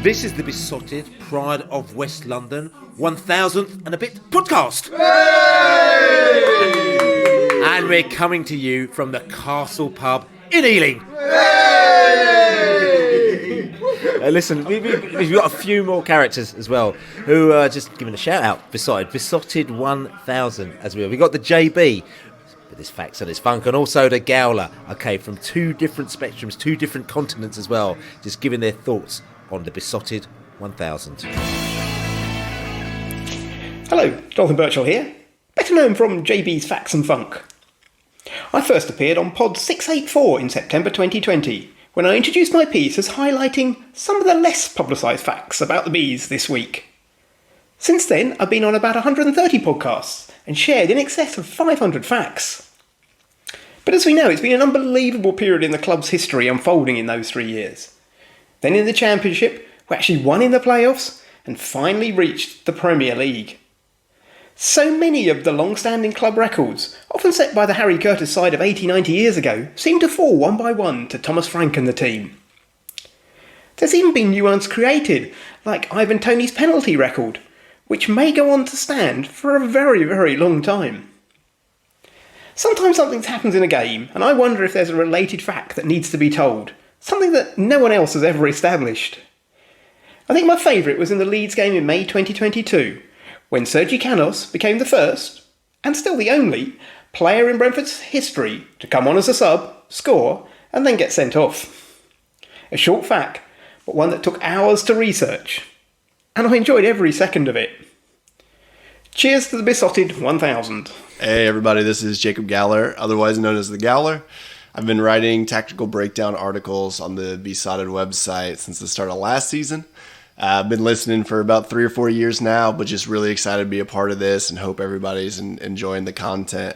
This is the Beesotted Pride of West London 1000th and a bit podcast. And we're coming to you from the Castle Pub in Ealing. Listen, we've got a few more characters as well who are just giving a shout out beside Beesotted1000 as well. We've got the JB with his facts and his funk, and also the Gowler, okay, from two different spectrums, two different continents as well, just giving their thoughts on the Beesotted 1000. Hello, Jonathan Birchall here, better known from JB's Facts and Funk. I first appeared on Pod 684 in September 2020, when I introduced my piece as highlighting some of the less publicised facts about the bees this week. Since then, I've been on about 130 podcasts and shared in excess of 500 facts. But as we know, it's been an unbelievable period in the club's history unfolding in those 3 years. Then in the Championship, we actually won in the playoffs and finally reached the Premier League. So many of the long-standing club records, often set by the Harry Curtis side of 80-90 years ago, seem to fall one by one to Thomas Frank and the team. There's even been new ones created, like Ivan Toney's penalty record, which may go on to stand for a very, very long time. Sometimes something happens in a game, and I wonder if there's a related fact that needs to be told, something that no one else has ever established. I think my favourite was in the Leeds game in May 2022, when Sergi Canos became the first, and still the only, player in Brentford's history to come on as a sub, score, and then get sent off. A short fact, but one that took hours to research, and I enjoyed every second of it. Cheers to the Beesotted 1000. Hey everybody, this is Jacob Galler, otherwise known as the Gowler. I've been writing tactical breakdown articles on the Beesotted website since the start of last season. I've been listening for about 3 or 4 years now, but just really excited to be a part of this and hope everybody's enjoying the content.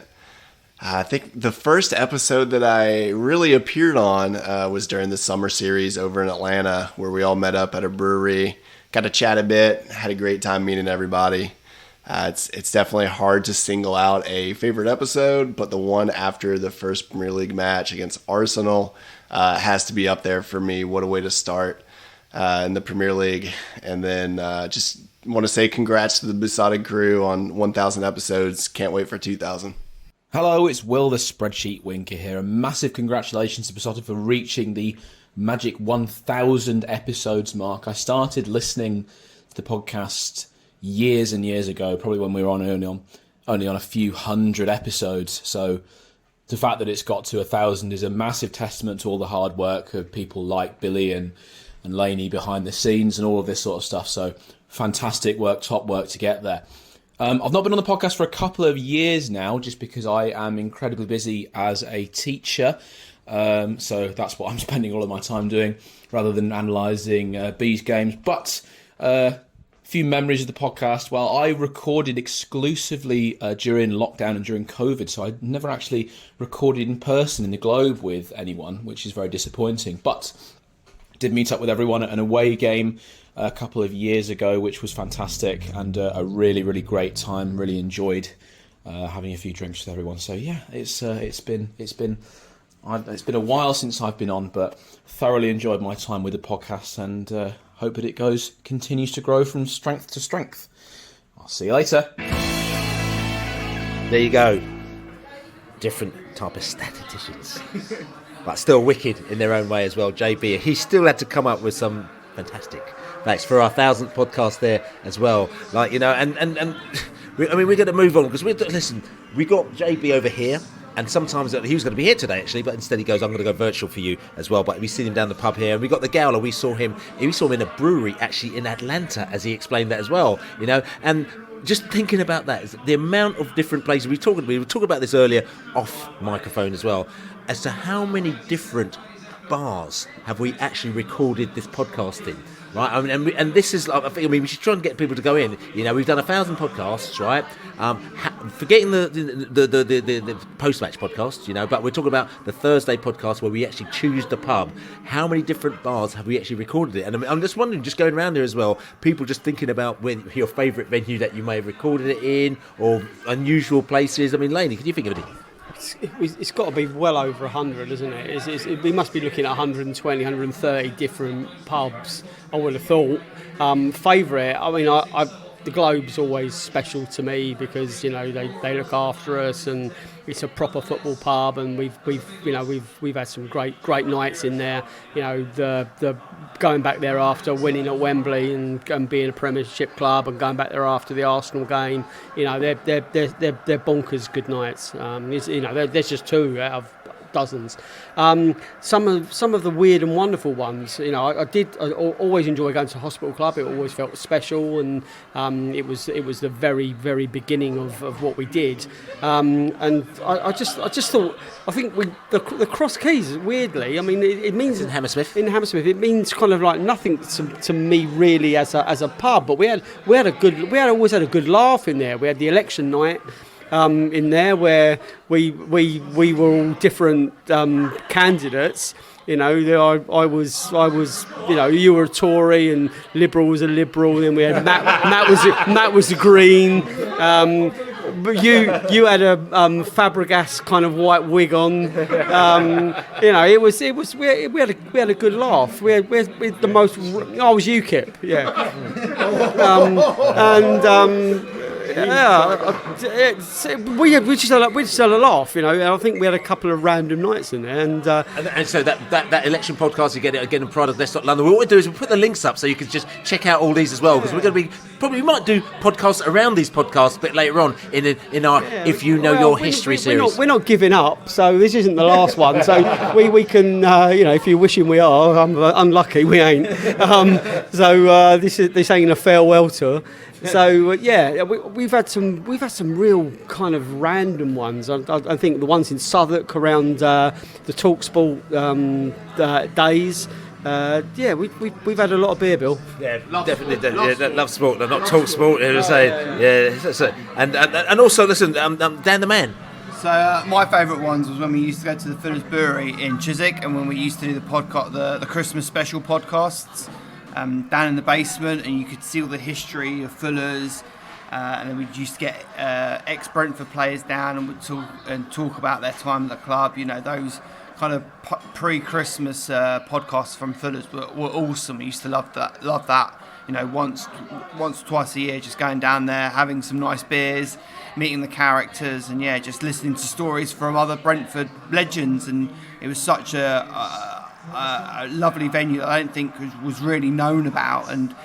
I think the first episode that I really appeared on was during the summer series over in Atlanta, where we all met up at a brewery, got to chat a bit, had a great time meeting everybody. It's definitely hard to single out a favorite episode, but the one after the first Premier League match against Arsenal has to be up there for me. What a way to start in the Premier League. And then just want to say congrats to the Beesotted crew on 1,000 episodes. Can't wait for 2,000. Hello, it's Will the Spreadsheet Winker here. A massive congratulations to Beesotted for reaching the magic 1,000 episodes mark. I started listening to the podcast years and years ago, probably when we were only on a few hundred episodes. So the fact that it's got to 1,000 is a massive testament to all the hard work of people like Billy and Laney behind the scenes and all of this sort of stuff. So fantastic work, top work to get there. I've not been on the podcast for a couple of years now, just because I am incredibly busy as a teacher. So that's what I'm spending all of my time doing, rather than analysing Bees games. But few memories of the podcast. Well, I recorded exclusively during lockdown and during COVID, so I never actually recorded in person in the Globe with anyone, which is very disappointing. But did meet up with everyone at an away game a couple of years ago, which was fantastic, and a really, really great time. Really enjoyed having a few drinks with everyone. So yeah, it's been a while since I've been on, but thoroughly enjoyed my time with the podcast, and hope that it continues to grow from strength to strength. I'll see you later. There you go. Different type of statisticians. But still wicked in their own way as well. JB, he still had to come up with some fantastic facts for our 1,000th podcast there as well. Like, you know, and we're going to move on, because we got JB over here. And sometimes he was going to be here today, actually, but instead he goes, I'm going to go virtual for you as well. But we see him down the pub here. And we got the Gowler. We saw him in a brewery, actually, in Atlanta, as he explained that as well. You know, and just thinking about that, the amount of different places. We were talking about this earlier off microphone as well, as to how many different bars have we actually recorded this podcast in. Right, I mean, and this is, we should try and get people to go in. You know, we've done 1,000 podcasts, right? Forgetting the post-match podcast, you know, but we're talking about the Thursday podcast where we actually choose the pub. How many different bars have we actually recorded it? And I'm just wondering, just going around there as well, people just thinking about your favourite venue that you may have recorded it in, or unusual places. I mean, Laney, can you think of any? it's got to be well over 100, isn't it? We must be looking at 120, 130 different pubs, I would have thought. Favourite, I mean, the Globe's always special to me because, you know, they look after us and it's a proper football pub, and we've had some great nights in there. You know, the going back there after winning at Wembley and being a Premiership club, and going back there after the Arsenal game. You know, they're bonkers good nights. There's just two out of dozens. Some of the weird and wonderful ones, you know, I always enjoy going to Hospital Club. It always felt special, and it was the very, very beginning of what we did. And I just thought, I think the Cross Keys, weirdly, I mean, it means in Hammersmith. It means kind of like nothing to me really as a pub, but we always had a good laugh in there. We had the election night in there where we were all different candidates. You know, I was, you know, you were a Tory and Liberal was a Liberal. Then we had Matt was a Green. But you had a Fabregas kind of white wig on. You know, we had a good laugh. We had the most. I was UKIP, yeah. We just had a laugh, you know. And I think we had a couple of random nights in there, and so that election podcast, you get it again in Pride of London. What we'll do is we'll put the links up so you can just check out all these as well, because we're going to be we might do podcasts around these podcasts a bit later on in our If You Know Your History series. We're not giving up, so this isn't the last one. So we can you know, if you're wishing we are, I'm unlucky we ain't. This ain't a farewell tour. So we've had some real kind of random ones. I think the ones in Southwark around the TalkSport days. We've had a lot of beer, Bill. Yeah, definitely. Love sport, not talk sport. And also listen, Dan the Man. So my favourite ones was when we used to go to the Fuller's Brewery in Chiswick, and when we used to do the podcast, the Christmas special podcasts. Down in the basement, and you could see all the history of Fuller's, and then we used to get ex-Brentford players down and would talk about their time at the club. You know, those kind of pre-Christmas podcasts from Fuller's were awesome. We used to love that. You know, once or twice a year, just going down there, having some nice beers, meeting the characters, and just listening to stories from other Brentford legends. And it was such a lovely venue that I don't think was really known about, and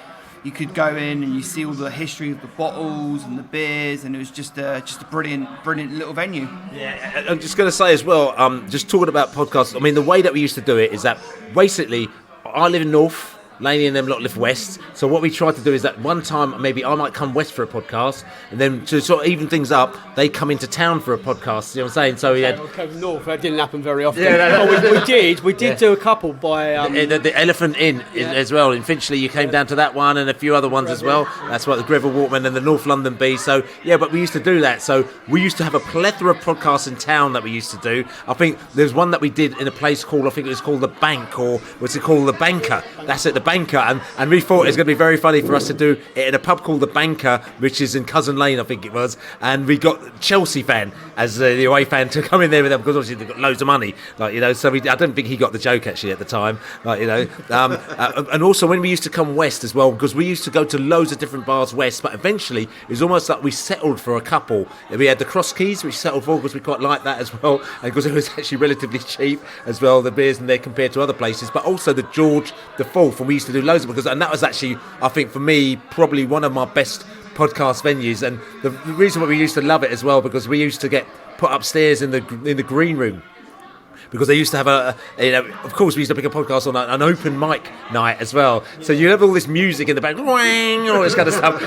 you could go in and you see all the history of the bottles and the beers, and it was just a brilliant little venue. Yeah, I'm just going to say as well, just talking about podcasts, I mean, the way that we used to do it is that basically I live in North, Laney and them lot live west, so what we tried to do is that one time maybe I might come west for a podcast, and then to sort of even things up, they come into town for a podcast. You know what I'm saying? So we had north. That didn't happen very often. We did do a couple by the Elephant Inn as well in Finchley. You came down to that one and a few other ones as well. That's what the Greville Walkman and the North London Bee. So but we used to do that. So we used to have a plethora of podcasts in town that we used to do. I think there's one that we did in a place called, I think it was called the Bank, or what's it called, the Banker. That's it, the Banker, and we thought it was going to be very funny for us to do it in a pub called the Banker, which is in Cousin Lane, I think it was, and we got Chelsea fan as the away fan to come in there with them, because obviously they've got loads of money, like, you know. So I don't think he got the joke actually at the time, like, you know. And also when we used to come west as well, because we used to go to loads of different bars west, but eventually it was almost like we settled for a couple. We had the Cross Keys, which settled for because we quite liked that as well, and because it was actually relatively cheap as well, the beers in there compared to other places, but also the George the Fourth, and we used to do loads of, because, and that was actually, I think for me, probably one of my best podcast venues. And the reason why we used to love it as well, because we used to get put upstairs in the green room, because they used to have of course we used to pick a podcast on an open mic night as well. So you have all this music in the back, all this kind of stuff.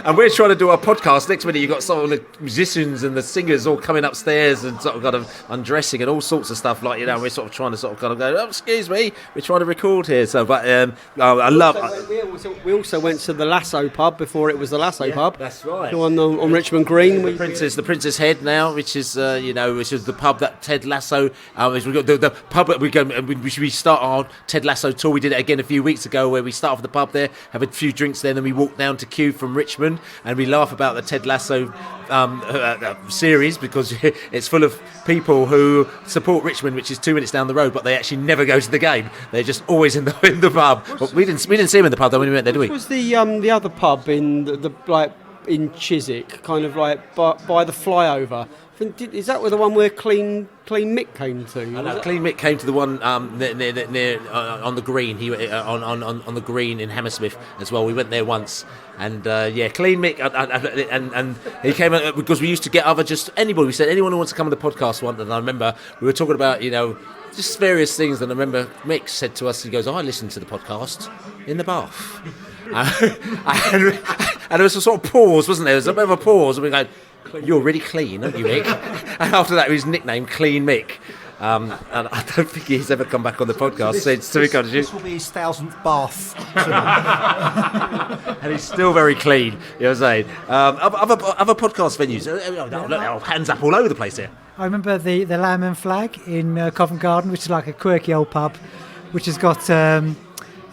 And we're trying to do our podcast. Next minute you've got some of the musicians and the singers all coming upstairs and sort of kind of undressing and all sorts of stuff, like, you know, we're sort of trying to sort of kind of go, excuse me, we're trying to record here. So, but I love... We also went to the Lasso pub before it was the Lasso pub. That's right. The one on Richmond Green. The Princess Head now, which is, which is the pub that Ted Lasso We've got the pub. We start our Ted Lasso tour. We did it again a few weeks ago, where we start off at the pub there, have a few drinks there, then we walk down to Kew from Richmond, and we laugh about the Ted Lasso series because it's full of people who support Richmond, which is 2 minutes down the road, but they actually never go to the game. They're just always in the pub. But we didn't see them in the pub though when we went there, did we? What was the other pub in the like in Chiswick, kind of like by the flyover? Is that the one where Clean Mick came to? Clean Mick came to the one near on the green. He on the green in Hammersmith as well. We went there once, and Clean Mick and he came because we used to get anybody. We said anyone who wants to come on the podcast once, and I remember we were talking about just various things. And I remember Mick said to us, he goes, "I listened to the podcast in the bath," and there was a sort of pause, wasn't there? There was a bit of a pause, and we go, "You're really clean, aren't you, Mick?" And after that, his nickname, Clean Mick. And I don't think he's ever come back on the podcast since. This will be his 1000th bath. And he's still very clean, you know what I'm saying? Other podcast venues, hands up all over the place here. I remember the Lamb and Flag in Covent Garden, which is like a quirky old pub, which has got a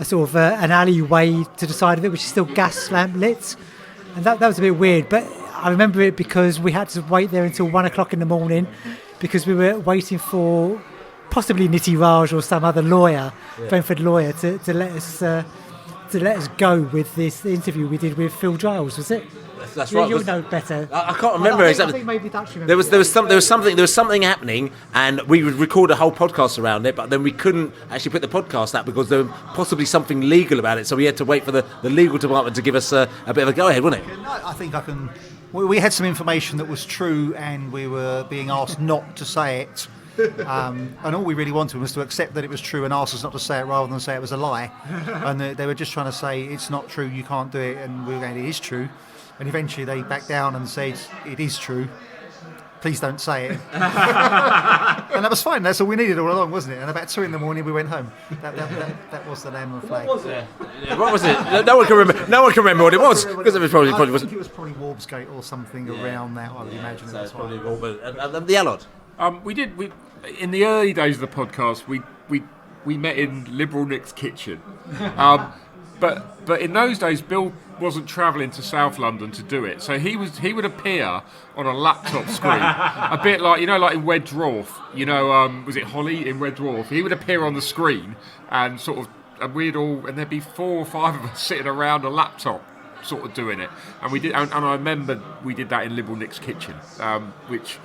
sort of an alleyway to the side of it, which is still gas lamp lit. And that was a bit weird, but I remember it because we had to wait there until 1 o'clock in the morning because we were waiting for possibly Nitty Raj or some other lawyer, Brentford lawyer, to let us go with this interview we did with Phil Giles, was it? That's right. You'll know better. I can't remember exactly. I think maybe Dutchman. There was something happening, and we would record a whole podcast around it, but then we couldn't actually put the podcast out because there was possibly something legal about it. So we had to wait for the legal department to give us a bit of a go ahead, wasn't it? I think I can. We had some information that was true, and we were being asked not to say it. And all we really wanted was to accept that it was true and ask us not to say it rather than say it was a lie. And they were just trying to say it's not true, you can't do it, and we were going, it is true. And eventually they backed down and said, it is true, please don't say it. And that was fine, that's all we needed all along, wasn't it? And about 2 a.m, we went home. That was the Lamb and Flag. What was it? What was it? No one can remember what it was. Because it was probably I think it was probably Warbsgate or something around that, I would imagine. So it's probably the Allard. We in the early days of the podcast. We met in WembleyNext kitchen, but in those days, Bill wasn't travelling to South London to do it, so he would appear on a laptop screen, a bit like like in Red Dwarf. Was it Holly in Red Dwarf? He would appear on the screen and sort of, and there'd be 4 or 5 of us sitting around a laptop, sort of doing it. And we did, and I remember we did that in WembleyNext kitchen, which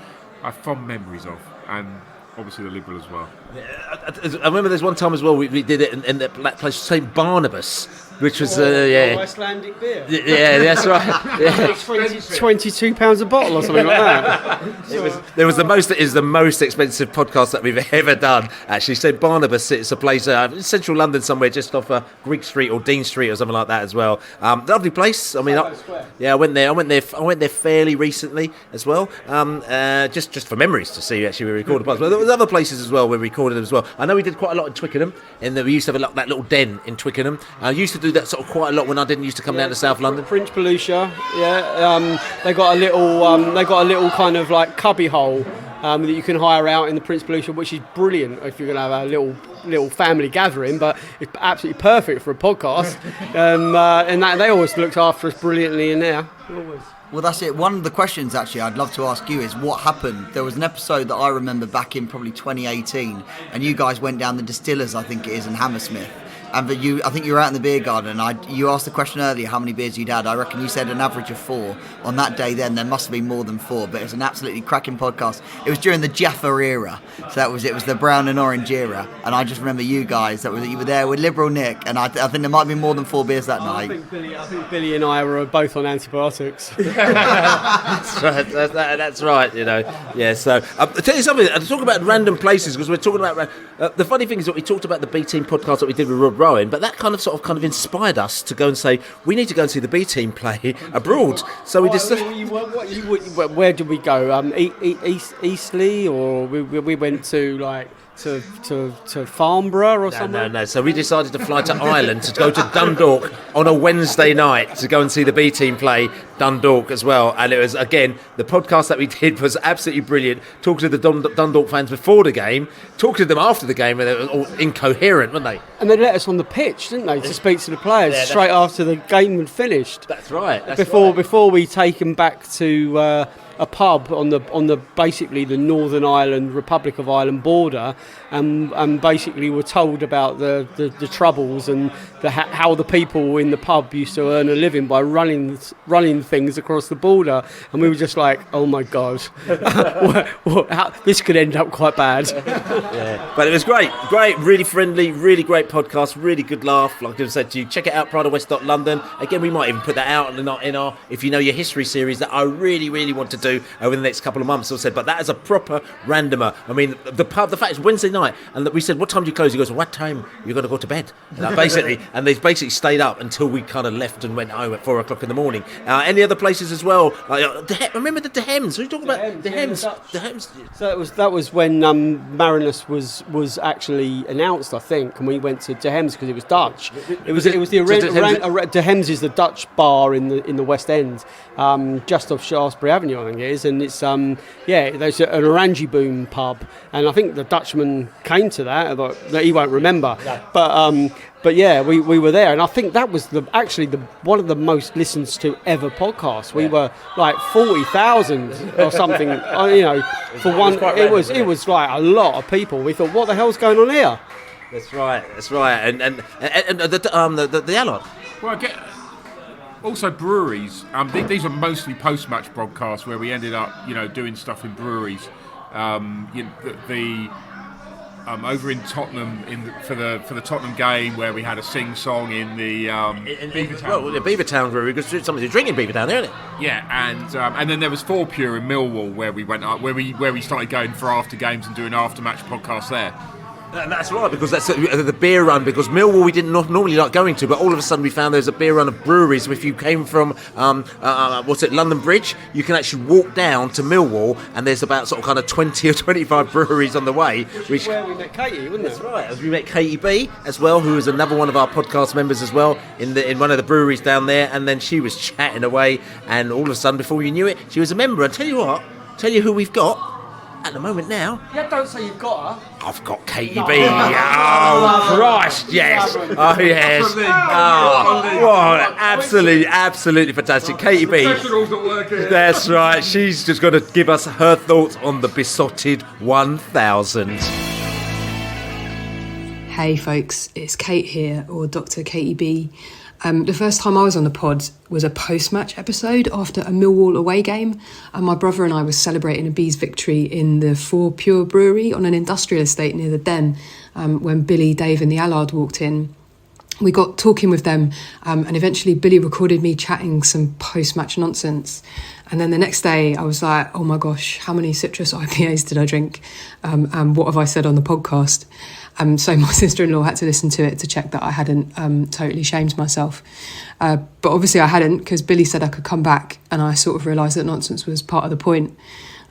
I have fond memories of, and obviously the Liberal as well. I remember there's one time as well we did it in that place St Barnabas, which was Icelandic beer. Yeah, that's right. Yeah. £22 a bottle or something like that. It was the most expensive podcast that we've ever done. Actually, St Barnabas, it's a place in central London somewhere, just off Greek Street or Dean Street or something like that as well. Lovely place. I mean, I went there fairly recently as well. Just for memories to see actually we recorded parts. But there was other places as well where we recorded them as well. I know we did quite a lot in Twickenham, and we used to have that little den in Twickenham. I used to do that sort of quite a lot when I didn't used to come down to South London. Prince Belusha, they got a little kind of like cubby hole that you can hire out in the Prince Belusha, which is brilliant if you're going to have a little family gathering, but it's absolutely perfect for a podcast. And that they always looked after us brilliantly in there. Always. Well, that's it. One of the questions, actually, I'd love to ask you is what happened? There was an episode that I remember back in probably 2018, and you guys went down the Distillers, I think it is, in Hammersmith. And I think you were out in the beer garden, and you asked the question earlier how many beers you'd had. I reckon you said an average of 4. On that day then, there must have been more than 4, but it was an absolutely cracking podcast. It was during the Jaffa era, so it was the brown and orange era, and I just remember you guys, you were there with Liberal Nick, and I think there might have been more than 4 beers that night. I think Billy and I were both on antibiotics. That's right. That's right. Yeah. So I'll tell you something. I'll talk about random places because we're talking about. The funny thing is that we talked about the B Team podcast that we did with Rob Rowan, but that kind of inspired us to go and say we need to go and see the B Team play abroad. So we just. Where did we go? Eastleigh, or we went to like Farnborough or something? No. So we decided to fly to Ireland to go to Dundalk on a Wednesday night to go and see the B team play Dundalk as well. And it was, again, the podcast that we did was absolutely brilliant. Talking to the Dundalk fans before the game, talking to them after the game, and they were all incoherent, weren't they? And they let us on the pitch, didn't they, to speak to the players straight after the game had finished. That's right. Before we take them back to a pub on the basically the Northern Ireland, Republic of Ireland border, and basically were told about the troubles and how the people in the pub used to earn a living by running things across the border, and we were just like, oh my god, this could end up quite bad. Yeah, but it was great, really friendly, really great podcast, really good laugh. Like I said to you, check it out, pridefwest.london. Again, we might even put that out in our if you know your history series that I really want to do over the next couple of months or so. But that is a proper randomer. I mean, the fact it's Wednesday night, and we said, what time do you close? He goes, well, what time you're going to go to bed? And they basically stayed up until we kind of left and went home at 4 o'clock in the morning. Any other places as well? Remember the Hems? What are you talking about? The Hems. So that was when Marinus was actually announced, I think, and we went to De Hems because it was Dutch. It was De Hems is the Dutch bar in the West End, just off Shaftesbury Avenue, I think it is, and it's there's an Orangy Boom pub, and I think the Dutchman came to that, but he won't remember. No. But yeah, we were there, and I think that was one of the most listened to ever podcasts. We were like 40,000 or something, for one. It was like a lot of people. We thought, what the hell's going on here? That's right. And the Allard. Well, also breweries. These are mostly post-match broadcasts where we ended up, doing stuff in breweries. Over in Tottenham for the Tottenham game where we had a sing-song in the Beavertown. Well, the Beavertown brewery, because somebody's drinking Beavertown, isn't it? Yeah, and then there was 4 Pure in Millwall where we went up, where we started going for after games and doing after-match podcasts there. And that's right, because that's the beer run, because Millwall we didn't normally like going to, but all of a sudden we found there's a beer run of breweries. So if you came from, London Bridge, you can actually walk down to Millwall, and there's about sort of kind of 20 or 25 breweries on the way. Which where we met Katie, wasn't it? That's right, as we met Katie B as well, who is another one of our podcast members as well, in one of the breweries down there, and then she was chatting away, and all of a sudden, before you knew it, she was a member. And tell you who we've got at the moment now. Yeah, don't say you've got her. I've got Katie B. Oh, Christ, yes. Oh, yes. Oh, absolutely fantastic. Katie B. That's right. She's just going to give us her thoughts on the Beesotted 1000. Hey, folks. It's Kate here, or Dr. Katie B. The first time I was on the pod was a post-match episode after a Millwall away game, and my brother and I were celebrating a Bees victory in the 4 Pure Brewery on an industrial estate near the Den when Billy, Dave and the Allard walked in. We got talking with them, and eventually Billy recorded me chatting some post-match nonsense. And then the next day I was like, oh my gosh, how many citrus IPAs did I drink? And what have I said on the podcast? So my sister-in-law had to listen to it to check that I hadn't totally shamed myself. But obviously I hadn't, because Billy said I could come back, and I sort of realised that nonsense was part of the point.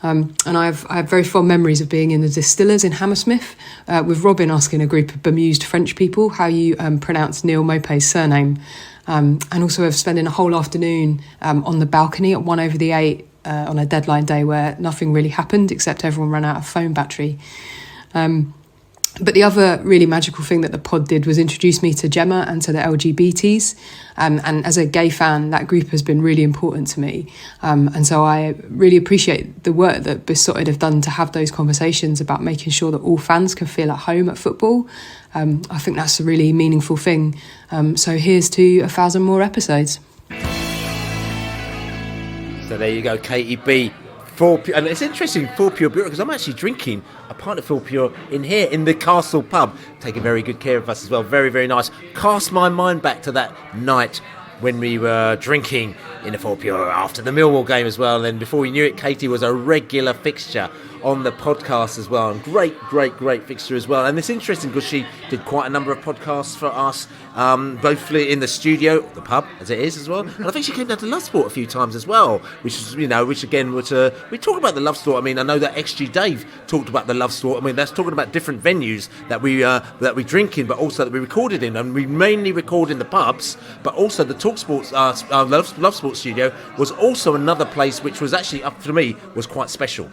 And I have very fond memories of being in the Distillers in Hammersmith, with Robin asking a group of bemused French people how you pronounce Neil Maupay's surname, and also of spending a whole afternoon on the balcony at 1 over the 8 on a deadline day where nothing really happened except everyone ran out of phone battery. But the other really magical thing that the pod did was introduce me to Gemma and to the LGBTs. And as a gay fan, that group has been really important to me. And so I really appreciate the work that Beesotted have done to have those conversations about making sure that all fans can feel at home at football. I think that's a really meaningful thing. So here's to 1,000 more episodes. So there you go, Katie B. 4 Pure, and it's interesting, 4 Pure Brewery, because I'm actually drinking a pint of 4 Pure in here in the Castle pub, taking very good care of us as well. Very, very nice. Cast my mind back to that night when we were drinking in the 4 Pure after the Millwall game as well. And then before we knew it, Katie was a regular fixture on the podcast as well, and great fixture as well. And it's interesting because she did quite a number of podcasts for us, both in the studio, the pub as it is as well, and I think she came down to Love Sport a few times as well, which is, we talk about the Love Sport. I mean, I know that XG Dave talked about the Love Sport. I mean, that's talking about different venues that we drink in, but also that we recorded in, and we mainly record in the pubs, but also the Talk Sports Love Sport studio was also another place which was actually, up to me, was quite special.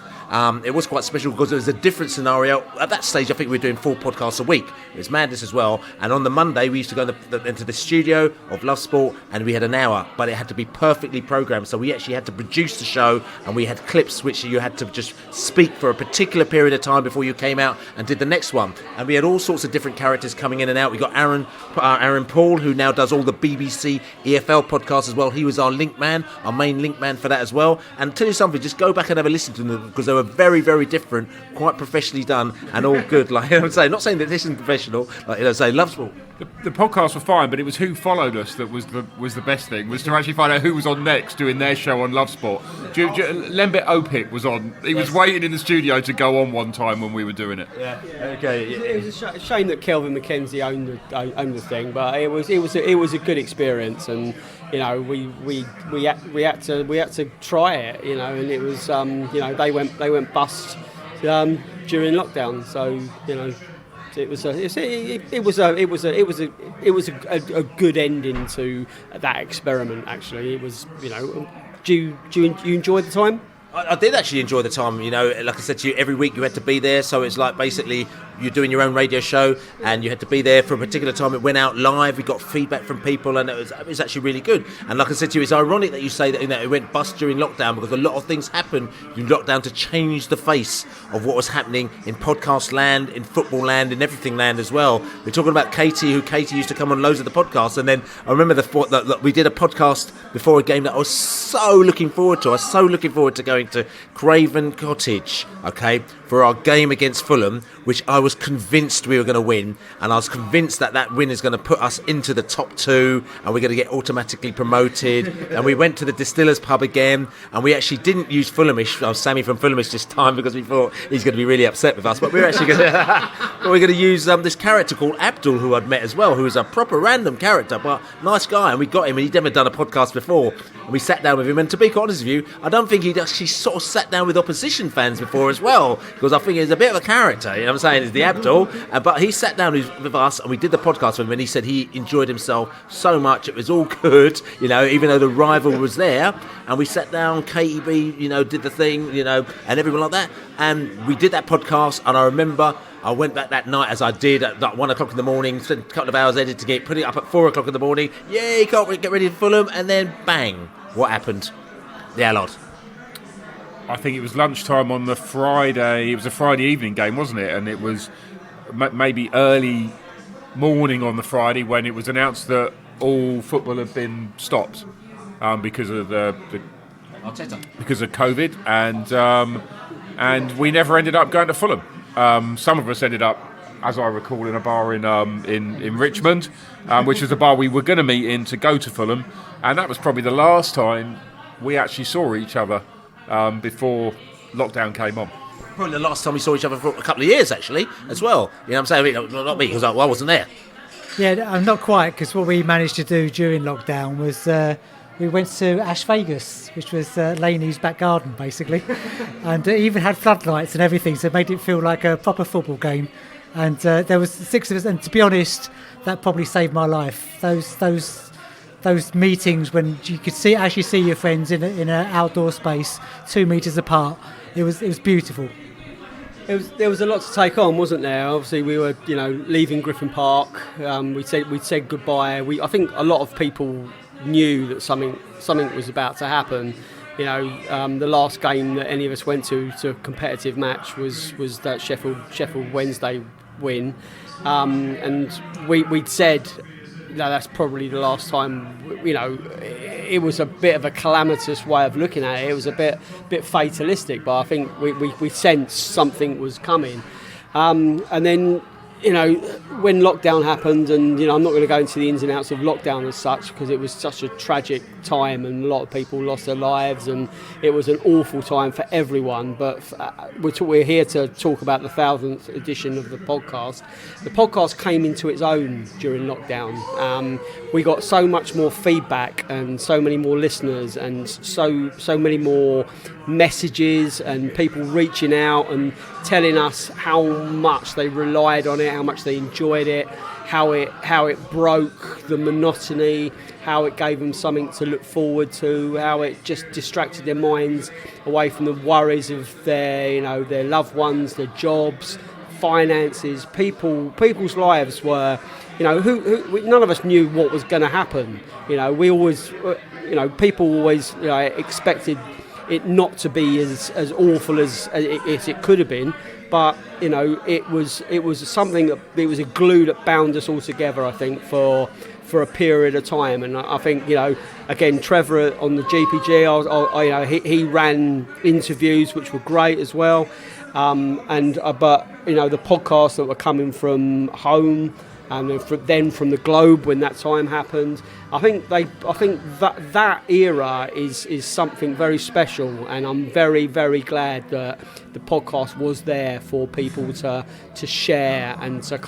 It was quite special because it was a different scenario. At that stage, I think we were doing 4 podcasts a week. It was madness as well. And on the Monday, we used to go into the studio of Love Sport, and we had an hour, but it had to be perfectly programmed. So we actually had to produce the show, and we had clips which you had to just speak for a particular period of time before you came out and did the next one. And we had all sorts of different characters coming in and out. We got Aaron Paul, who now does all the BBC EFL podcasts as well. He was our link man, our main link man for that as well. And tell you something, just go back and have a listen to them, because they were very, very different, quite professionally done, and all good. Like I'm saying, not saying that this isn't professional. Like I say, Love Sport. The podcasts were fine, but it was who followed us that was the best thing, was to actually find out who was on next doing their show on Love Sport. Lembit Opik was on. He was waiting in the studio to go on one time when we were doing it. Yeah. Okay. It was a shame that Kelvin McKenzie owned the thing, but it was a good experience, and you know we had to try it, you know, and it was they went bust during lockdown, so you know. It was a good ending to that experiment. Actually, it was. You know, do you enjoy the time? I did actually enjoy the time. You know, like I said to you, every week you had to be there, so it's like basically you're doing your own radio show, and you had to be there for a particular time. It went out live. We got feedback from people, and it was actually really good. And like I said to you, it's ironic that you say that, you know, it went bust during lockdown, because a lot of things happened in lockdown to change the face of what was happening in podcast land, in football land, in everything land as well. We're talking about Katie used to come on loads of the podcasts, and then I remember that we did a podcast before a game that I was so looking forward to. I was so looking forward to going to Craven Cottage, okay, for our game against Fulham, which I was convinced we were going to win, and I was convinced that win is going to put us into the top 2, and we're going to get automatically promoted. And we went to the Distillers pub again, and we actually didn't use Fulhamish, Sammy from Fulhamish this time, because we thought he's going to be really upset with us, but we're actually going to use this character called Abdul, who I'd met as well, who is a proper random character, but nice guy, and we got him, and he'd never done a podcast before, and we sat down with him, and to be quite honest with you, I don't think he'd actually sort of sat down with opposition fans before as well, because I think he's a bit of a character, you know what I'm saying, is the Abdul, but he sat down with us, and we did the podcast with him, and he said he enjoyed himself so much, it was all good, you know, even though the rival was there, and we sat down, KEB, you know, did the thing, you know, and everyone like that, and we did that podcast, and I remember I went back that night, as I did, at like 1 o'clock in the morning, spent a couple of hours editing it, put it up at 4 o'clock in the morning, yay, can't wait, get ready for Fulham, and then bang, what happened? The Allard. I think it was lunchtime on the Friday. It was a Friday evening game, wasn't it? And it was maybe early morning on the Friday when it was announced that all football had been stopped because of because of COVID, and we never ended up going to Fulham. Some of us ended up, as I recall, in a bar in Richmond, which was the bar we were going to meet in to go to Fulham, and that was probably the last time we actually saw each other before lockdown came on. Probably the last time we saw each other for a couple of years, actually, as well. You know what I'm saying? Not me, because I wasn't there. Yeah, not quite, because what we managed to do during lockdown was we went to Ash Vegas, which was Laney's back garden, basically. And it even had floodlights and everything, so it made it feel like a proper football game. And there was 6 of us, and to be honest, that probably saved my life. Those meetings when you could actually see your friends in an outdoor space 2 meters apart, it was beautiful. There was a lot to take on, wasn't there? Obviously, we were leaving Griffin Park. We'd said goodbye. I think a lot of people knew that something was about to happen. You know, the last game that any of us went to a competitive match was that Sheffield Wednesday win, and we'd said, no, that's probably the last time. You know, it was a bit of a calamitous way of looking at it. It was a bit fatalistic, but I think we sensed something was coming. And then when lockdown happened, and I'm not going to go into the ins and outs of lockdown as such, because it was such a tragic time and a lot of people lost their lives, and it was an awful time for everyone. But we're here to talk about the 1000th edition of the podcast. The podcast came into its own during lockdown. We got so much more feedback and so many more listeners and so many more messages and people reaching out and telling us how much they relied on it, how much they enjoyed it, how it broke the monotony, how it gave them something to look forward to, how it just distracted their minds away from the worries of their loved ones, their jobs, finances. People's lives were, none of us knew what was going to happen. We always, people always expected it not to be as awful as it could have been, but it was something that, it was a glue that bound us all together, I think, for a period of time. And I think, again, Trevor on the GPG, he ran interviews which were great as well, but the podcasts that were coming from home and then from the Globe when that time happened, I think that era is something very special, and I'm very, very glad that the podcast was there for people to share and to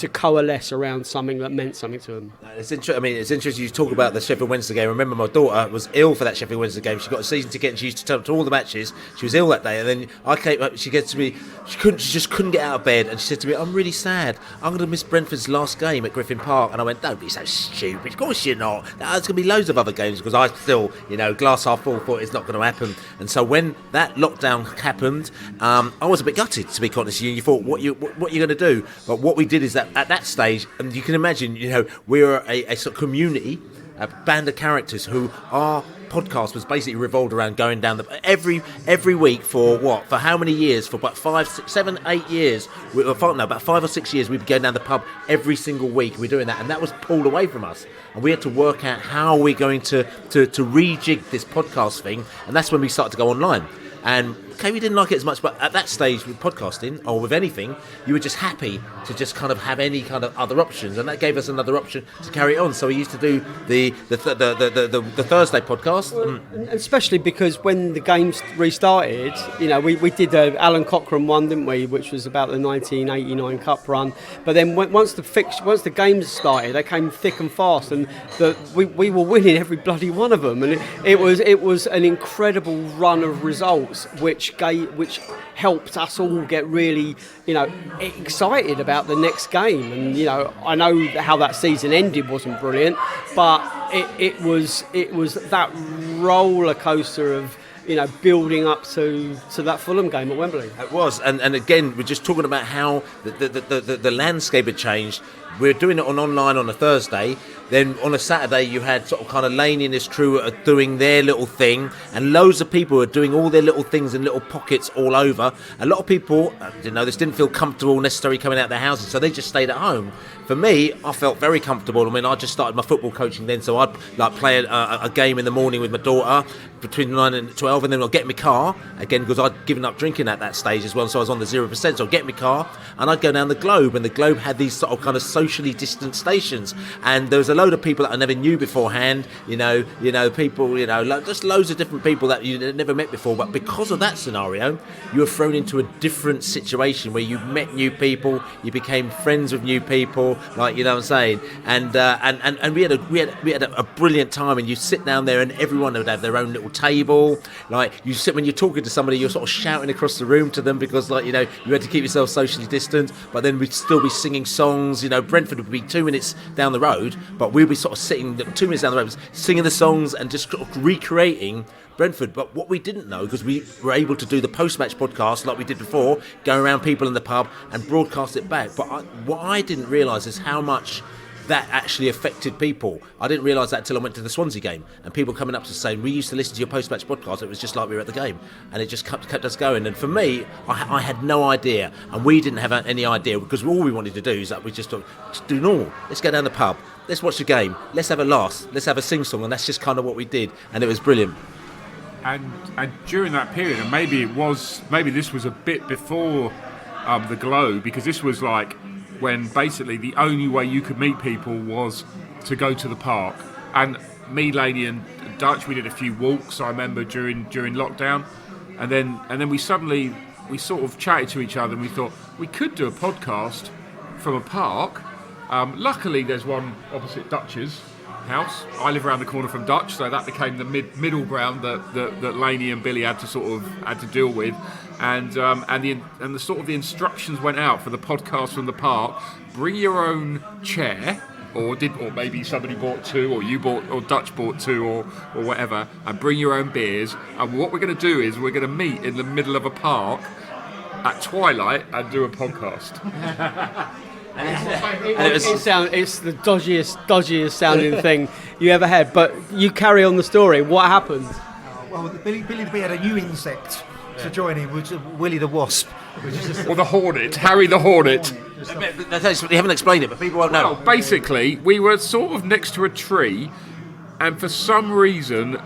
coalesce around something that meant something to them. It's interesting you talk about the Sheffield Wednesday game. I remember my daughter was ill for that Sheffield Wednesday game. She got a season ticket and she used to turn up to all the matches. She was ill that day, and then I came up. She gets to me. She just couldn't get out of bed, and she said to me, "I'm really sad. I'm going to miss Brentford's last game at Griffin Park." And I went, "Don't be so stupid. Of course you're not. There's going to be loads of other games," because I still, glass half full, thought it's not going to happen. And so when that lockdown happened, I was a bit gutted, to be honest with you. You thought, what you going to do? But what we did is that at that stage, and you can imagine, we were a sort of community, a band of characters who our podcast was basically revolved around going down every week for how many years? For about 5, 6, 7, 8 years. About 5 or 6 years, we'd be going down the pub every single week. We're doing that, and that was pulled away from us. And we had to work out how we're going to rejig this podcast thing, and that's when we started to go online. And we didn't like it as much, but at that stage with podcasting or with anything, you were just happy to just kind of have any kind of other options, and that gave us another option to carry it on. So we used to do the Thursday podcast, and especially because when the games restarted, we did the Alan Cochrane one, didn't we, which was about the 1989 Cup run. But then once the games started, they came thick and fast, and we were winning every bloody one of them, and it was an incredible run of results, which helped us all get really, excited about the next game. And I know how that season ended wasn't brilliant, but it was that roller coaster of building up to that Fulham game at Wembley. It was, and again, we're just talking about how the landscape had changed. We're doing it online on a Thursday. Then on a Saturday, you had sort of kind of Laney and his crew are doing their little thing, and loads of people are doing all their little things in little pockets all over. A lot of people, didn't feel comfortable necessarily coming out of their houses, so they just stayed at home. For me, I felt very comfortable. I just started my football coaching then, so I'd play a game in the morning with my daughter between 9 and 12, and then I'd get in my car again, because I'd given up drinking at that stage as well, so I was on the 0%. So I'd get in my car and I'd go down the Globe, and the Globe had these sort of kind of socially distant stations, and there was a load of people that I never knew beforehand. People, just loads of different people that you never met before. But because of that scenario, you were thrown into a different situation where you met new people, you became friends with new people, what I'm saying. And we had a brilliant time. And you sit down there, and everyone would have their own little table. You sit, when you're talking to somebody, you're sort of shouting across the room to them, because you had to keep yourself socially distant. But then we'd still be singing songs. Brentford would be 2 minutes down the road, but we'd be sort of sitting 2 minutes down the road, singing the songs and just sort of recreating Brentford. But what we didn't know, because we were able to do the post-match podcast like we did before, go around people in the pub and broadcast it back. But what I didn't realise is how much that actually affected people. I didn't realise that until I went to the Swansea game, and people coming up to saying, "We used to listen to your post-match podcast. It was just like we were at the game," and it just kept us going. And for me, I had no idea, and we didn't have any idea, because all we wanted to do is that we just thought, just do normal. Let's go down the pub. Let's watch the game. Let's have a laugh. Let's have a sing-song, and that's just kind of what we did, and it was brilliant. And during that period, and maybe this was a bit before the Globe, because this was when basically the only way you could meet people was to go to the park. And me, Laney and Dutch, we did a few walks, I remember, during lockdown. And then we sort of chatted to each other and we thought we could do a podcast from a park. Luckily, there's one opposite Dutch's house. I live around the corner from Dutch, so that became the middle ground that Laney and Billy had to deal with. And the sort of the instructions went out for the podcast from the park. Bring your own chair, or maybe somebody bought two, or you bought, or Dutch bought two, or whatever, and bring your own beers. And what we're going to do is we're going to meet in the middle of a park at twilight and do a podcast. It's the dodgiest sounding thing you ever had. But you carry on the story. What happened? Well, Billy the Bee had a new insect to join him, which is Willy the Wasp. Which is just or the Hornet, Harry the Hornet. You haven't explained it, but people won't know. Well, basically, we were sort of next to a tree, and for some reason,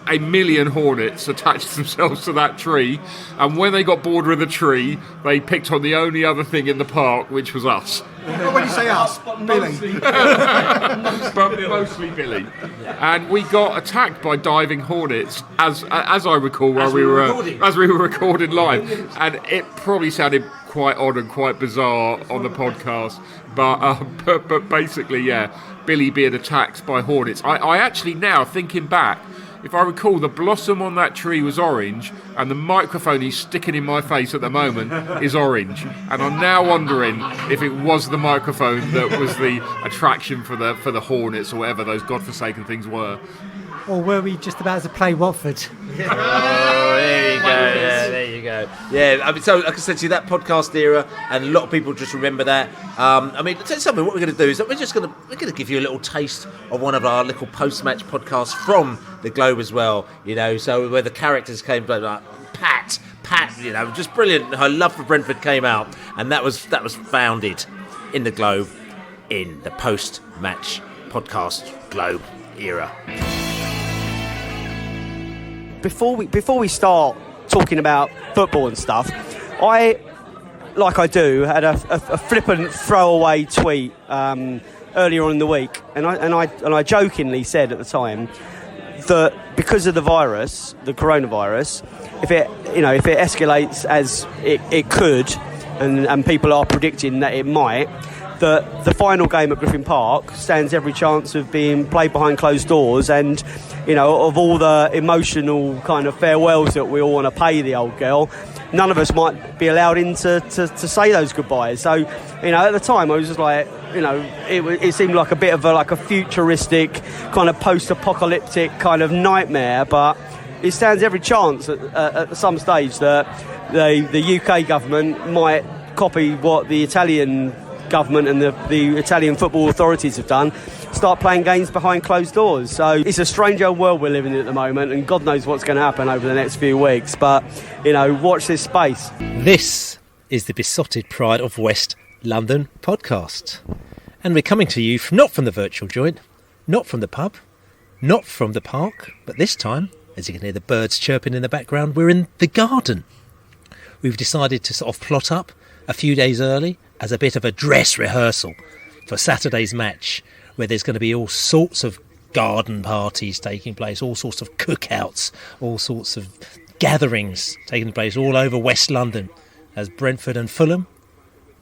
a million hornets attached themselves to that tree, and when they got bored with the tree, they picked on the only other thing in the park, which was us. Well, when you say us, Billy. But mostly Billy. And we got attacked by diving hornets, as I recall, as we were recording live. And it probably sounded quite odd and quite bizarre on the podcast. But basically, yeah, Billy being attacked by hornets. I actually now, thinking back, if I recall, the blossom on that tree was orange, and the microphone he's sticking in my face at the moment is orange. And I'm now wondering if it was the microphone that was the attraction for the hornets or whatever those godforsaken things were. Or were we just about to play Watford? Oh, there you go. Yeah, there you go. Yeah, I mean, so like I said to you, that podcast era, and a lot of people just remember that. I mean, tell you something. What we're going to do is that we're going to give you a little taste of one of our little post-match podcasts from the Globe as well. You know, so where the characters came, like Pat, you know, just brilliant. Her love for Brentford came out, and that was founded in the Globe in the post-match podcast Globe era. Before we start talking about football and stuff, I, like I do, had a flippant throwaway tweet earlier on in the week, and I jokingly said at the time that because of the virus, the coronavirus, if it escalates as it could, and people are predicting that it might, that the final game at Griffin Park stands every chance of being played behind closed doors, and of all the emotional kind of farewells that we all want to pay the old girl, none of us might be allowed in to say those goodbyes. So, at the time I was just like, it seemed like a bit of a futuristic kind of post-apocalyptic kind of nightmare, but it stands every chance at some stage that the UK government might copy what the Italian government and the Italian football authorities have done, start playing games behind closed doors. So it's a strange old world we're living in at the moment, and God knows what's going to happen over the next few weeks, but watch this space. This is the Beesotted Pride of West London podcast, and we're coming to you not from the virtual joint, not from the pub, not from the park, but this time, as you can hear the birds chirping in the background, we're in the garden. We've decided to sort of plot up a few days early as a bit of a dress rehearsal for Saturday's match, where there's going to be all sorts of garden parties taking place, all sorts of cookouts, all sorts of gatherings taking place all over West London as Brentford and Fulham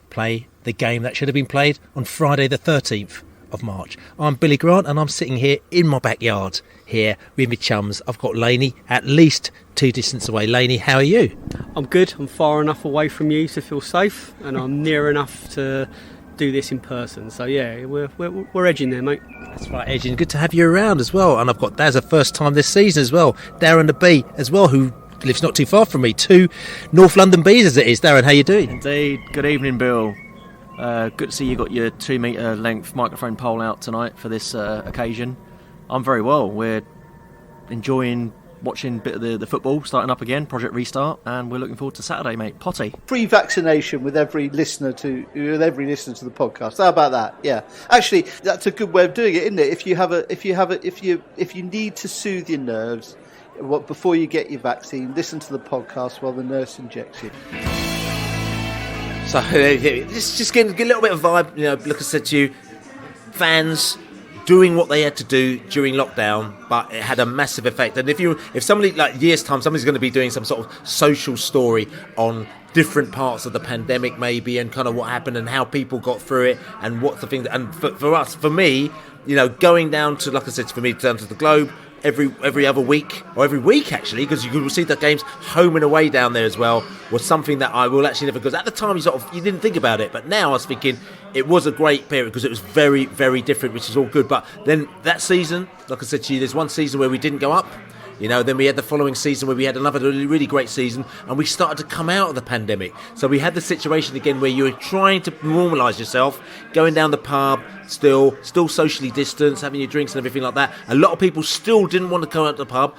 play the game that should have been played on Friday the 13th of March. I'm Billy Grant, and I'm sitting here in my backyard here with my chums. I've got Laney at least 2 distance away. Laney, how are you? I'm good. I'm far enough away from you to feel safe, and I'm near enough to do this in person. So yeah, we're edging there, mate. That's right, edging. Good to have you around as well. And I've got Daz a first time this season as well. Darren the Bee as well, who lives not too far from me. 2 North London Bees as it is. Darren, how you doing? Indeed. Good evening, Bill. Good to see you got your 2 metre length microphone pole out tonight for this occasion. I'm very well. We're enjoying watching a bit of the football starting up again, Project Restart, and we're looking forward to Saturday, mate. Potty. Free vaccination with every listener to the podcast. How about that? Yeah, actually, that's a good way of doing it, isn't it? If you need to soothe your nerves, before you get your vaccine, listen to the podcast while the nurse injects you. So just get a little bit of vibe. Like I said to you, fans doing what they had to do during lockdown, but it had a massive effect. And if somebody, like years time, somebody's going to be doing some sort of social story on different parts of the pandemic maybe, and kind of what happened and how people got through it, and what's the thing. And for me, going down to, like I said, for me, down to the Globe every other week, or every week actually, because you could see the games home and away down there as well, was something that I will actually never, because at the time you didn't think about it, but now I was thinking it was a great period because it was very, very different, which is all good. But then that season, like I said to you, there's one season where we didn't go up. Then we had the following season where we had another really, really great season, and we started to come out of the pandemic. So we had the situation again where you were trying to normalise yourself, going down the pub, still socially distanced, having your drinks and everything like that. A lot of people still didn't want to go out to the pub.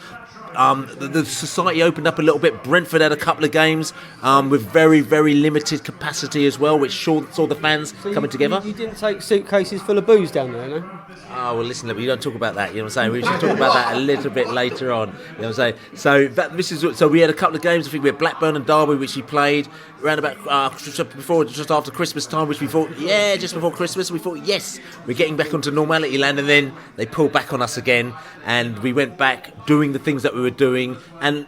The society opened up a little bit. Brentford had a couple of games with very, very limited capacity as well, which saw the fans coming together. You didn't take suitcases full of booze down there, no? Oh, well, listen, we don't talk about that, you know what I'm saying? We should talk about that a little bit later on, you know what I'm saying? So we had a couple of games. I think we had Blackburn and Derby, which we played around about just after Christmas time, which we thought, just before Christmas, we thought, yes, we're getting back onto normality land, and then they pulled back on us again, and we went back doing the things that we were doing, and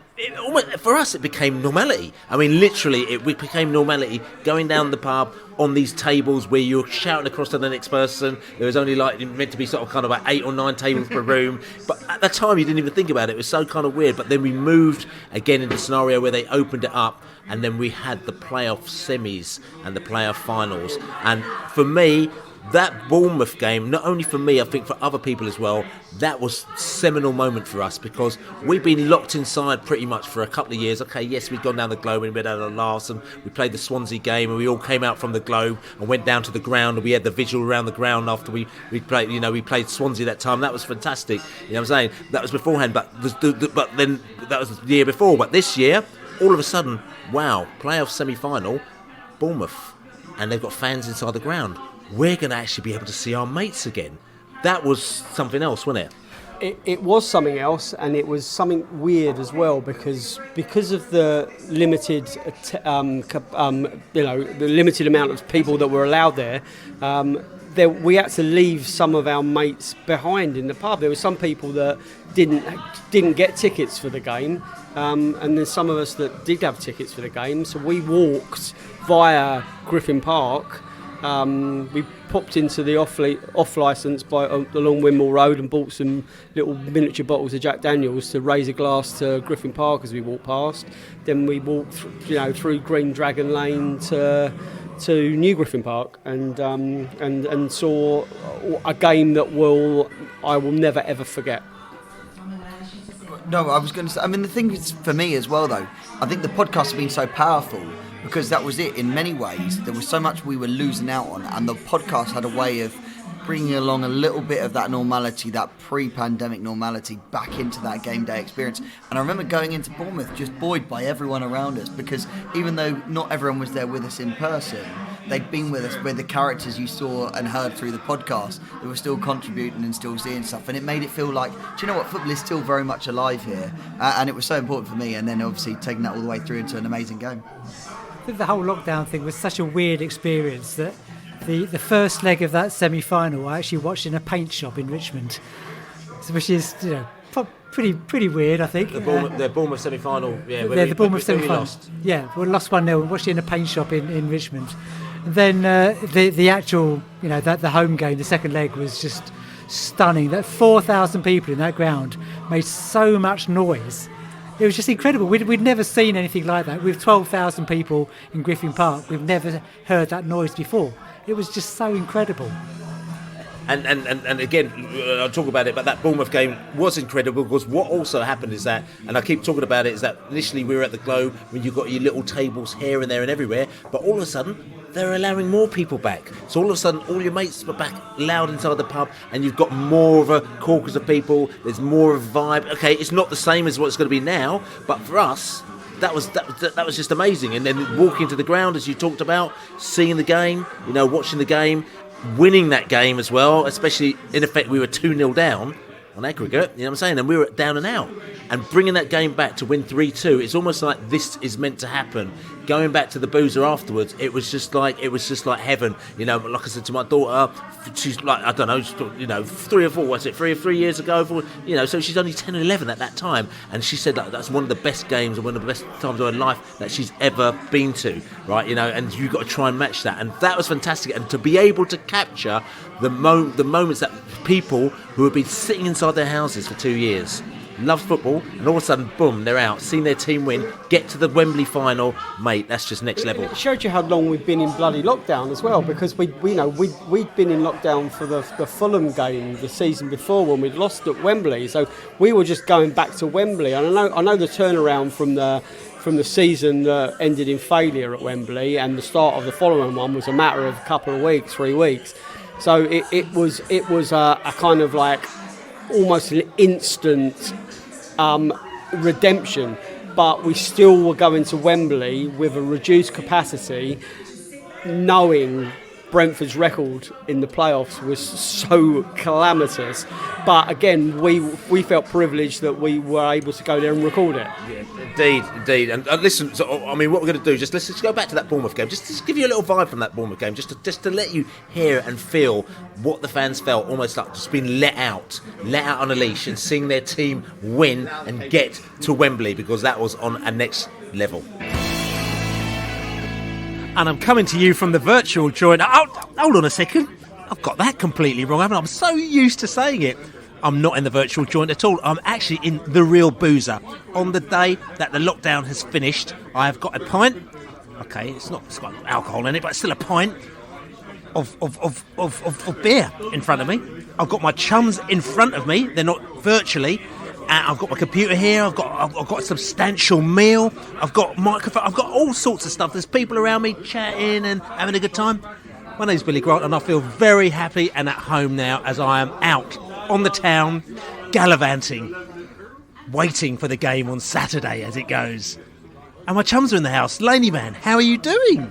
for us it became normality. I mean, literally, it became normality, going down the pub on these tables where you're shouting across to the next person. There was only meant to be sort of kind of like 8 or 9 tables per room, but at the time you didn't even think about it. It was so kind of weird. But then we moved again into a scenario where they opened it up, and then we had the playoff semis and the playoff finals. And for me, that Bournemouth game, not only for me, I think for other people as well, that was a seminal moment for us, because we've been locked inside pretty much for a couple of years. Okay, yes, we've gone down the Globe and we had our laughs, and we played the Swansea game, and we all came out from the Globe and went down to the ground, and we had the vigil around the ground after we played. We played Swansea that time. That was fantastic. You know what I'm saying? That was beforehand, but then that was the year before. But this year, all of a sudden, wow, playoff semi-final, Bournemouth, and they've got fans inside the ground. We're going to actually be able to see our mates again. That was something else, wasn't it? It was something else, and it was something weird as well, because of the limited, the limited amount of people that were allowed there. We had to leave some of our mates behind in the pub. There were some people that didn't get tickets for the game, and there's some of us that did have tickets for the game. So we walked via Griffin Park. We popped into the off licence along Wimble Road and bought some little miniature bottles of Jack Daniels to raise a glass to Griffin Park as we walked past. Then we walked through Green Dragon Lane to New Griffin Park and saw a game that I will never ever forget. No, I was going to say, I mean, the thing is, for me as well, though, I think the podcast has been so powerful because that was it. In many ways, there was so much we were losing out on, and the podcast had a way of bringing along a little bit of that normality, that pre-pandemic normality, back into that game day experience. And I remember going into Bournemouth just buoyed by everyone around us, because even though not everyone was there with us in person, they'd been with us with the characters you saw and heard through the podcast. They were still contributing and still seeing stuff, and it made it feel like, do you know what, football is still very much alive here, and it was so important for me. And then obviously taking that all the way through into an amazing game. I think the whole lockdown thing was such a weird experience that the first leg of that semi-final I actually watched in a paint shop in Richmond, which is pretty weird, I think. The Bournemouth semi-final, the Bournemouth semi-final. Lost. Yeah, we lost 1-0 and watched it in a paint shop in Richmond. And then the actual, the home game, the second leg was just stunning. That 4,000 people in that ground made so much noise. It was just incredible. We'd never seen anything like that. With 12,000 people in Griffin Park, we've never heard that noise before. It was just so incredible. And again, I'll talk about it, but that Bournemouth game was incredible, because what also happened is that, and I keep talking about it, is that initially we were at the Globe when you've got your little tables here and there and everywhere, but all of a sudden they're allowing more people back. So all of a sudden all your mates were back loud inside the pub, and you've got more of a caucus of people, there's more of a vibe. Okay, it's not the same as what it's going to be now, but for us, that was just amazing. And then walking to the ground, as you talked about, seeing the game, watching the game, winning that game as well, especially in effect we were 2-0 down on aggregate, you know what I'm saying, and we were down and out, and bringing that game back to win 3-2, it's almost like this is meant to happen. going back to the boozer afterwards, it was just like heaven. You know, like I said to my daughter, she's like, I don't know, 3 or 4 years ago, so she's only 10 or 11 at that time, and she said that's one of the best games and one of the best times of her life that she's ever been to, right? You know, and you've got to try and match that, and that was fantastic. And to be able to capture the moments that people who have been sitting inside their houses for 2 years, love football, and all of a sudden, boom, they're out, seeing their team win, get to the Wembley final, mate, that's just next level. It showed you how long we've been in bloody lockdown as well, because we'd been in lockdown for the Fulham game the season before when we'd lost at Wembley, so we were just going back to Wembley. And I know the turnaround from the season that ended in failure at Wembley and the start of the following one was a matter of a couple of weeks, 3 weeks. So it was a kind of like almost an instant redemption, but we still were going to Wembley with a reduced capacity, knowing Brentford's record in the playoffs was so calamitous. But again, we felt privileged that we were able to go there and record it. Yeah, indeed. And listen, so, I mean, what we're going to do, let's go back to that Bournemouth game. Just give you a little vibe from that Bournemouth game, just to let you hear and feel what the fans felt, almost like just being let out on a leash and seeing their team win and get to Wembley, because that was on a next level. And I'm coming to you from the virtual joint. Hold on a second. I've got that completely wrong, haven't I? I'm so used to saying it. I'm not in the virtual joint at all. I'm actually in the real boozer. On the day that the lockdown has finished, I have got a pint. Okay, it's got alcohol in it, but it's still a pint of beer in front of me. I've got my chums in front of me. They're not virtually. I've got my computer here. I've got a substantial meal. I've got microphone. I've got all sorts of stuff. There's people around me chatting and having a good time. My name's Billy Grant, and I feel very happy and at home now as I am out on the town, gallivanting, waiting for the game on Saturday as it goes. And my chums are in the house. Laney, man, how are you doing?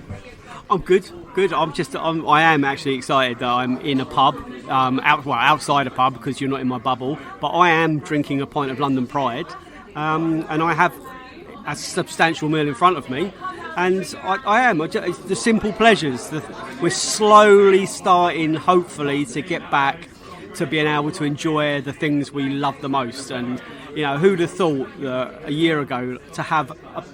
I'm good. I am actually excited that I'm in a pub, outside a pub because you're not in my bubble. But I am drinking a pint of London Pride, and I have a substantial meal in front of me. And it's the simple pleasures. We're slowly starting, hopefully, to get back to being able to enjoy the things we love the most. And who'd have thought that a year ago to have a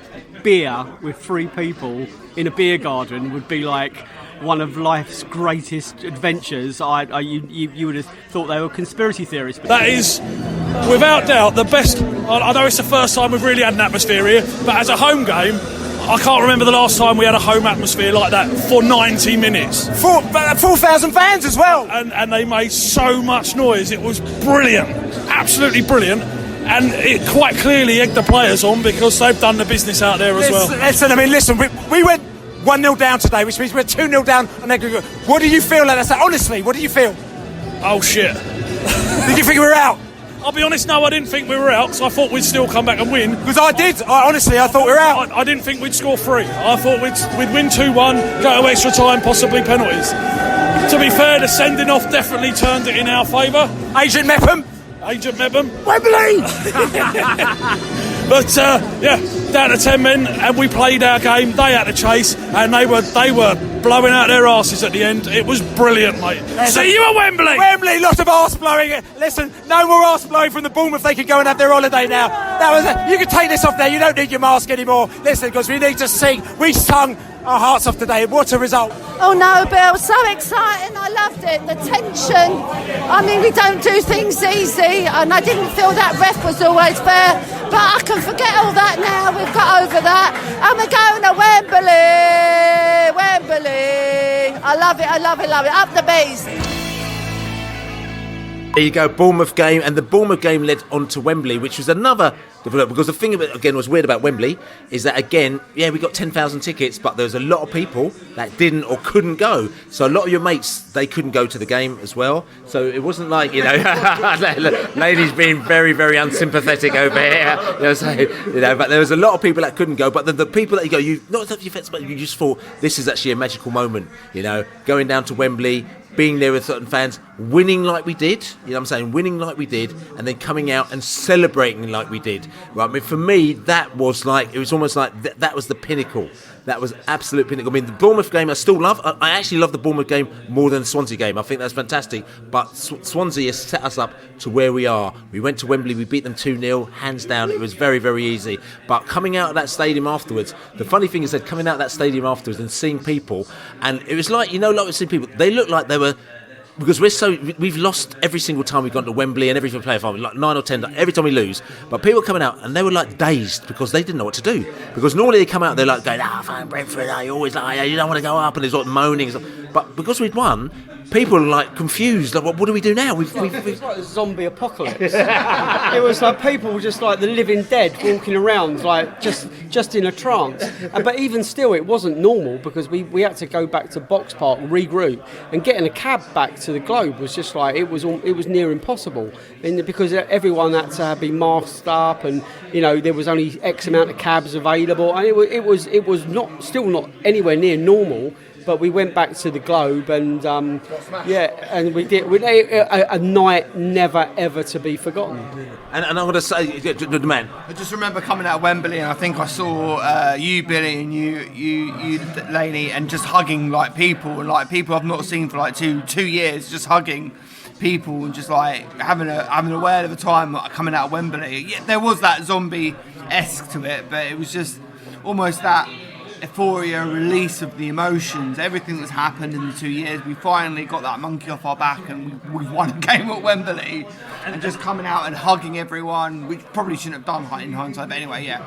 beer with 3 people in a beer garden would be like one of life's greatest adventures. You would have thought they were conspiracy theories. That is, without doubt, the best. I know it's the first time we've really had an atmosphere here, but as a home game, I can't remember the last time we had a home atmosphere like that for 90 minutes. 4,000 fans as well. And they made so much noise. It was brilliant. Absolutely brilliant. And it quite clearly egged the players on because they've done the business out there as well. Listen, we went 1-0 down today, which means we're 2-0 down on aggregate. What do you feel like that? Honestly, what do you feel? Oh, shit. Did you think we were out? I'll be honest, no, I didn't think we were out, because I thought we'd still come back and win. Because I did. Honestly, I thought we were out. I didn't think we'd score 3. I thought we'd win 2-1, go to extra time, possibly penalties. To be fair, the sending off definitely turned it in our favour. Agent Mepham. Wembley! But, down to 10 men, and we played our game. They had to chase, and they were blowing out their arses at the end. It was brilliant, mate. See you at Wembley! Wembley, lots of arse blowing. Listen, no more arse blowing from the Bournemouth. They can go and have their holiday now. That was it. You can take this off now. You don't need your mask anymore. Listen, because we need to sing. We sung our hearts off today. What a result. Oh no, Bill, so exciting. I loved it. The tension. I mean, we don't do things easy, and I didn't feel that ref was always fair, but I can forget all that now. We've got over that, and we're going to Wembley. I love it. Up the Bees. There you go, Bournemouth game, and the Bournemouth game led on to Wembley, which was another development, because the thing that again was weird about Wembley is that again, we got 10,000 tickets, but there was a lot of people that didn't or couldn't go. So a lot of your mates, they couldn't go to the game as well. So it wasn't like, ladies being very, very unsympathetic over here. But there was a lot of people that couldn't go. But the people that you just thought this is actually a magical moment. Going down to Wembley, being there with certain fans, winning like we did, winning like we did, and then coming out and celebrating like we did. Right? I mean, for me, that was like, it was almost like that was the pinnacle. That was absolute pinnacle. I mean, the Bournemouth game I still love. I actually love the Bournemouth game more than the Swansea game. I think that's fantastic. But Swansea has set us up to where we are. We went to Wembley, we beat them 2-0, hands down. It was very, very easy. But coming out of that stadium afterwards, the funny thing is that coming out of that stadium afterwards and seeing people, and it was like, like we've seen people, they look like they were, because we've lost every single time we've gone to Wembley and every player final, like 9 or 10, every time we lose. But people were coming out and they were like dazed because they didn't know what to do. Because normally they come out, they're like going, fine, Brentford, you always like, you don't want to go up, and there's like moaning and stuff. But because we'd won, people are like confused, like, what do we do now? It was like a zombie apocalypse. It was like people were just like the living dead walking around, like just in a trance. But even still, it wasn't normal because we had to go back to Box Park and regroup, and getting a cab back to the Globe was just like it was near impossible, because everyone had to be masked up, and there was only X amount of cabs available, and it was still not anywhere near normal. But we went back to the Globe, and and we did a night never ever to be forgotten. And I'm going to say, the man. I just remember coming out of Wembley, and I think I saw you, Billy, and you, Laney, and just hugging like people, and like people I've not seen for like two years, just hugging people and just like having a whale of a time like, coming out of Wembley. Yeah, there was that zombie-esque to it, but it was just almost that euphoria, release of the emotions, everything that's happened in the 2 years. We finally got that monkey off our back, and we've won a game at Wembley, and just coming out and hugging everyone. We probably shouldn't have done in hindsight, but anyway, yeah.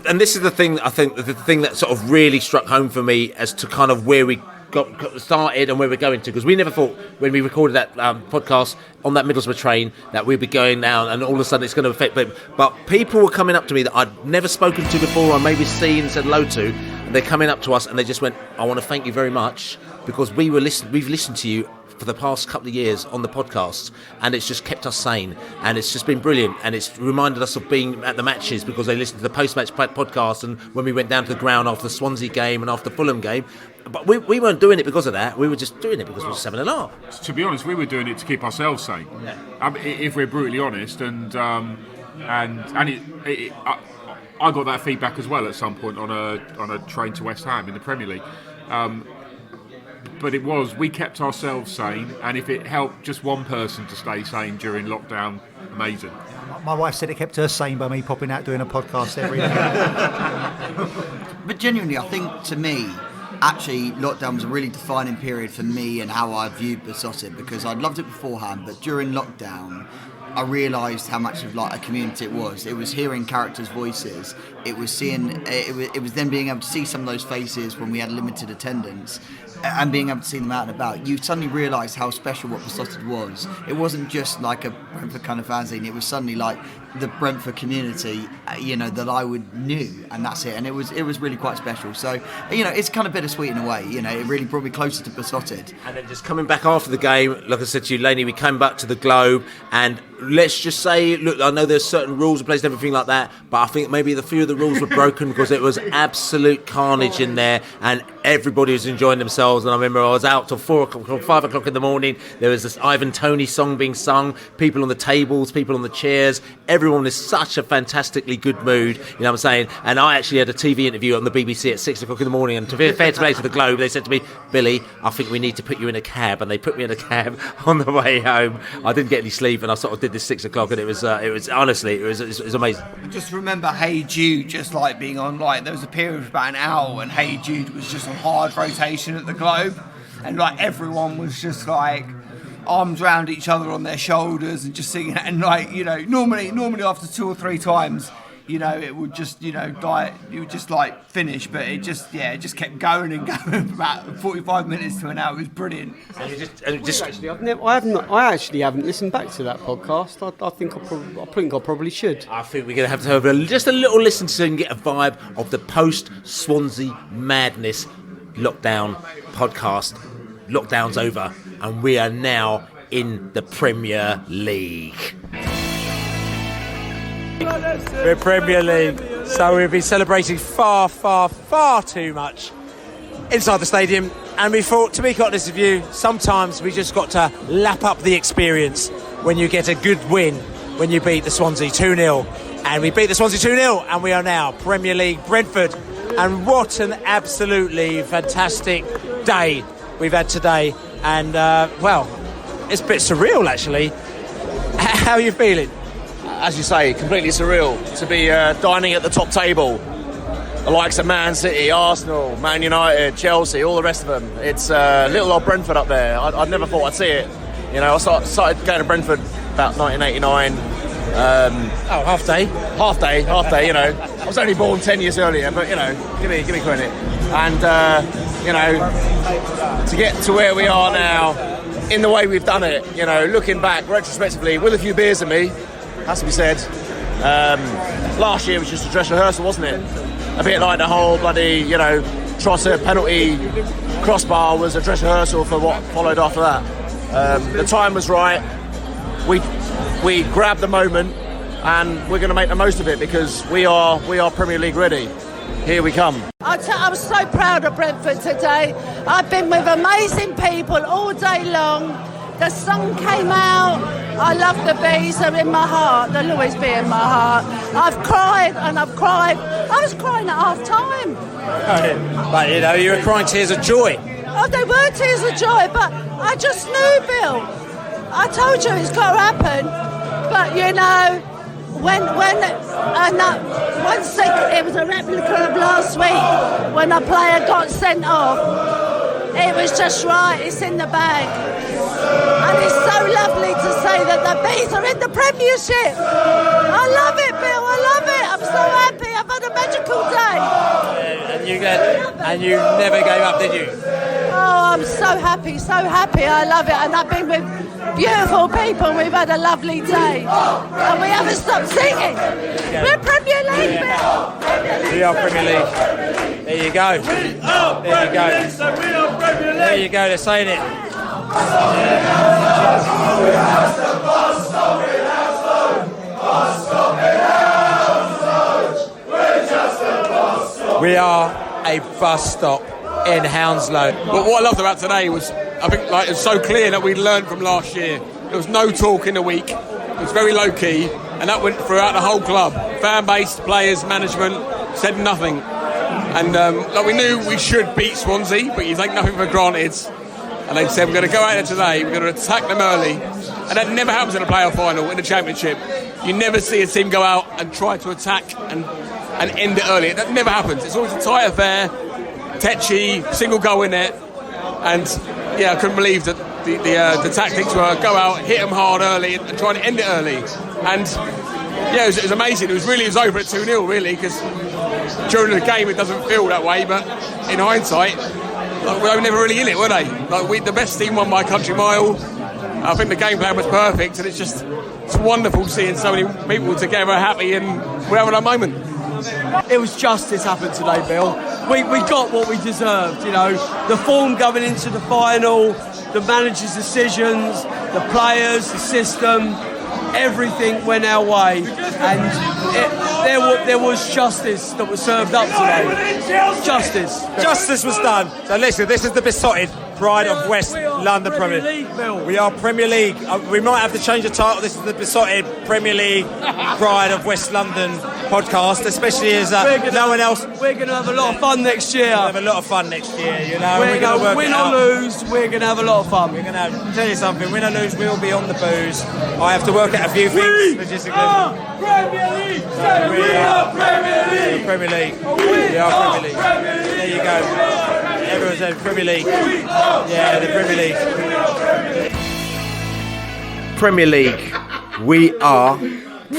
And this is the thing, I think, the thing that sort of really struck home for me as to kind of where we got started and where we're going to, because we never thought when we recorded that podcast on that Middlesbrough train that we'd be going down and all of a sudden it's going to affect people. But people were coming up to me that I'd never spoken to before or maybe seen and said hello to, and they're coming up to us and they just went, I want to thank you very much, because we've listened to you for the past couple of years on the podcast, and it's just kept us sane, and it's just been brilliant, and it's reminded us of being at the matches because they listened to the post-match podcast, and when we went down to the ground after the Swansea game and after the Fulham game. But we weren't doing it because of that. We were just doing it because we were just having a laugh. To be honest, we were doing it to keep ourselves sane. Yeah. If we're brutally honest, and I got that feedback as well at some point on a train to West Ham in the Premier League. But we kept ourselves sane, and if it helped just one person to stay sane during lockdown, amazing. My wife said it kept her sane by me popping out doing a podcast every day. But genuinely, I think to me, actually, lockdown was a really defining period for me and how I viewed Beesotted, because I'd loved it beforehand, but during lockdown, I realised how much of like a community it was. It was hearing characters' voices. It was seeing. It was then being able to see some of those faces when we had limited attendance, and being able to see them out and about. You suddenly realised how special what Beesotted was. It wasn't just like a Brentford kind of fanzine. It was suddenly like the Brentford community, that I knew, and that's it. And it was really quite special. So, it's kind of bittersweet in a way. It really brought me closer to Beesotted. And then just coming back after the game, like I said to you, Laney, we came back to the Globe, and let's just say, look, I know there's certain rules in place and everything like that, but I think maybe the few of the rules were broken because it was absolute carnage in there, and everybody was enjoying themselves. And I remember I was out till 5 o'clock in the morning. There was this Ivan Toney song being sung, people on the tables, people on the chairs. Everyone is such a fantastically good mood, you know what I'm saying? And I actually had a TV interview on the BBC at 6 o'clock in the morning, and to be fair to the Globe, they said to me, Billy, I think we need to put you in a cab, and they put me in a cab on the way home. I didn't get any sleep, and I sort of did this 6 o'clock, and it was honestly, it was amazing. I just remember Hey Jude just like being on, like, there was a period of about an hour when Hey Jude was just on hard rotation at the Globe, and like everyone was just like arms around each other on their shoulders and just singing, and like, normally after 2 or 3 times, it would just, die, you would just like finish, but it just kept going and going for about 45 minutes to an hour. It was brilliant. I actually haven't listened back to that podcast. I think I probably should. I think we're going to have just a little listen so you can get a vibe of the post-Swansea madness lockdown podcast. Lockdown's over, and we are now in the Premier League. We're Premier League, so we've been celebrating far, far, far too much inside the stadium, and we thought, to be honest with you, sometimes we just got to lap up the experience when you get a good win, when you beat the Swansea 2-0, and we beat the Swansea 2-0, and we are now Premier League Brentford. and what an absolutely fantastic day we've had today. And, well, it's a bit surreal, actually. How are you feeling? As you say, completely surreal to be dining at the top table. The likes of Man City, Arsenal, Man United, Chelsea, all the rest of them. It's little old Brentford up there. I'd never thought I'd see it. You know, I started going to Brentford about 1989. Half day, you know. I was only born 10 years earlier, but, you know, give me credit. And, you know, to get to where we are now, in the way we've done it, you know, looking back retrospectively, with a few beers in me, has to be said. Last year was just a dress rehearsal, wasn't it? A bit like the whole bloody, you know, Trossard penalty crossbar was a dress rehearsal for what followed after that. The time was right. We grabbed the moment, and we're going to make the most of it because we are Premier League ready. Here we come. I'm so proud of Brentford today. I've been with amazing people all day long. The sun came out. I love the bees. They're in my heart. They'll always be in my heart. I've cried and I've cried. I was crying at half time. But, you know, you were crying tears of joy. Oh, they were tears of joy, but I just knew, Bill. I told you it's got to happen. But, you know, it was a replica of last week when a player got sent off. It was just right. It's in the bag. And it's so lovely to say that the Bees are in the Premiership. I love it, Bill. I love it. I'm so happy. I've had a magical day. And you never gave up, did you? Oh, I'm so happy, so happy. I love it. And I've been with beautiful people. We've had a lovely day. And we haven't stopped singing. We're Premier League, Bill. We are Premier League. There you go. There you go. There you go. They're saying it. We are a bus stop in Hounslow. But what I loved about today was, I think, like, it's so clear that we learned from last year. There was no talk in the week. It was very low key, and that went throughout the whole club. Fan base, players, management said nothing. And like, we knew we should beat Swansea, but you take nothing for granted. And they said, we're going to go out there today, we're going to attack them early. And that never happens in a playoff final, in the Championship. You never see a team go out and try to attack and end it early. That never happens. It's always a tight affair, tetchy, single goal in it. And yeah, I couldn't believe that the tactics were go out, hit them hard early and try to end it early. And yeah, it was amazing. It was over at 2-0, really, because during the game it doesn't feel that way, but in hindsight, like, we were never really in it, were they? Like, the best team won by a country mile. I think the game plan was perfect, and it's wonderful seeing so many people together, happy, and we're having a moment. It was justice happened today, Bill. We got what we deserved, you know. The form going into the final, the manager's decisions, the players, the system, everything went our way, and there was justice that was served up today. Justice was done. So listen, this is the Beesotted Pride of West London Premier League. We are Premier League. We might have to change the title. This is the Beesotted Premier League Pride of West London podcast, especially as no one else. We're going to have a lot of fun next year. We'll have a lot of fun next year, you know. We're going to win or lose, we're going to have a lot of fun. We're going to tell you something, win or lose, we'll be on the booze. I have to work out a few things logistically. Premier League! We are Premier League! Premier League. We are Premier League. There you go. Everyone said Premier League. Yeah, the Premier League. Premier League. We are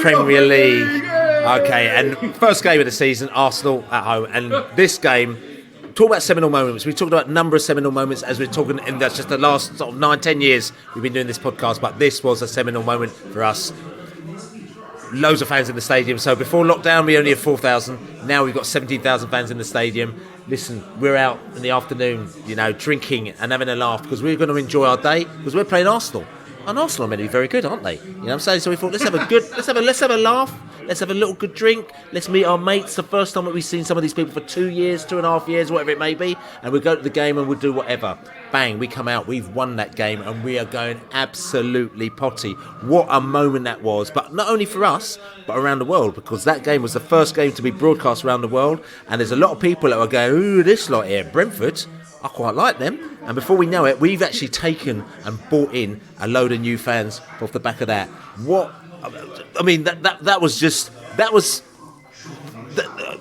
Premier League. Okay, and first game of the season, Arsenal at home. And this game, talk about seminal moments. We talked about a number of seminal moments as we're talking, and that's just the last sort of 9-10 years we've been doing this podcast, but this was a seminal moment for us. Loads of fans in the stadium. So before lockdown, we only had 4,000. Now we've got 17,000 fans in the stadium. Listen, we're out in the afternoon, you know, drinking and having a laugh because we're going to enjoy our day because we're playing Arsenal. And Arsenal are meant to be very good, aren't they? You know what I'm saying? So we thought, let's have a laugh, let's have a little good drink, let's meet our mates. The first time that we've seen some of these people for 2 years, 2.5 years, whatever it may be, and we'll go to the game and we'll do whatever. Bang, we come out, we've won that game, and we are going absolutely potty. What a moment that was, but not only for us, but around the world, because that game was the first game to be broadcast around the world, and there's a lot of people that were going, ooh, this lot here, Brentford, I quite like them. And before we know it, we've actually taken and brought in a load of new fans off the back of that.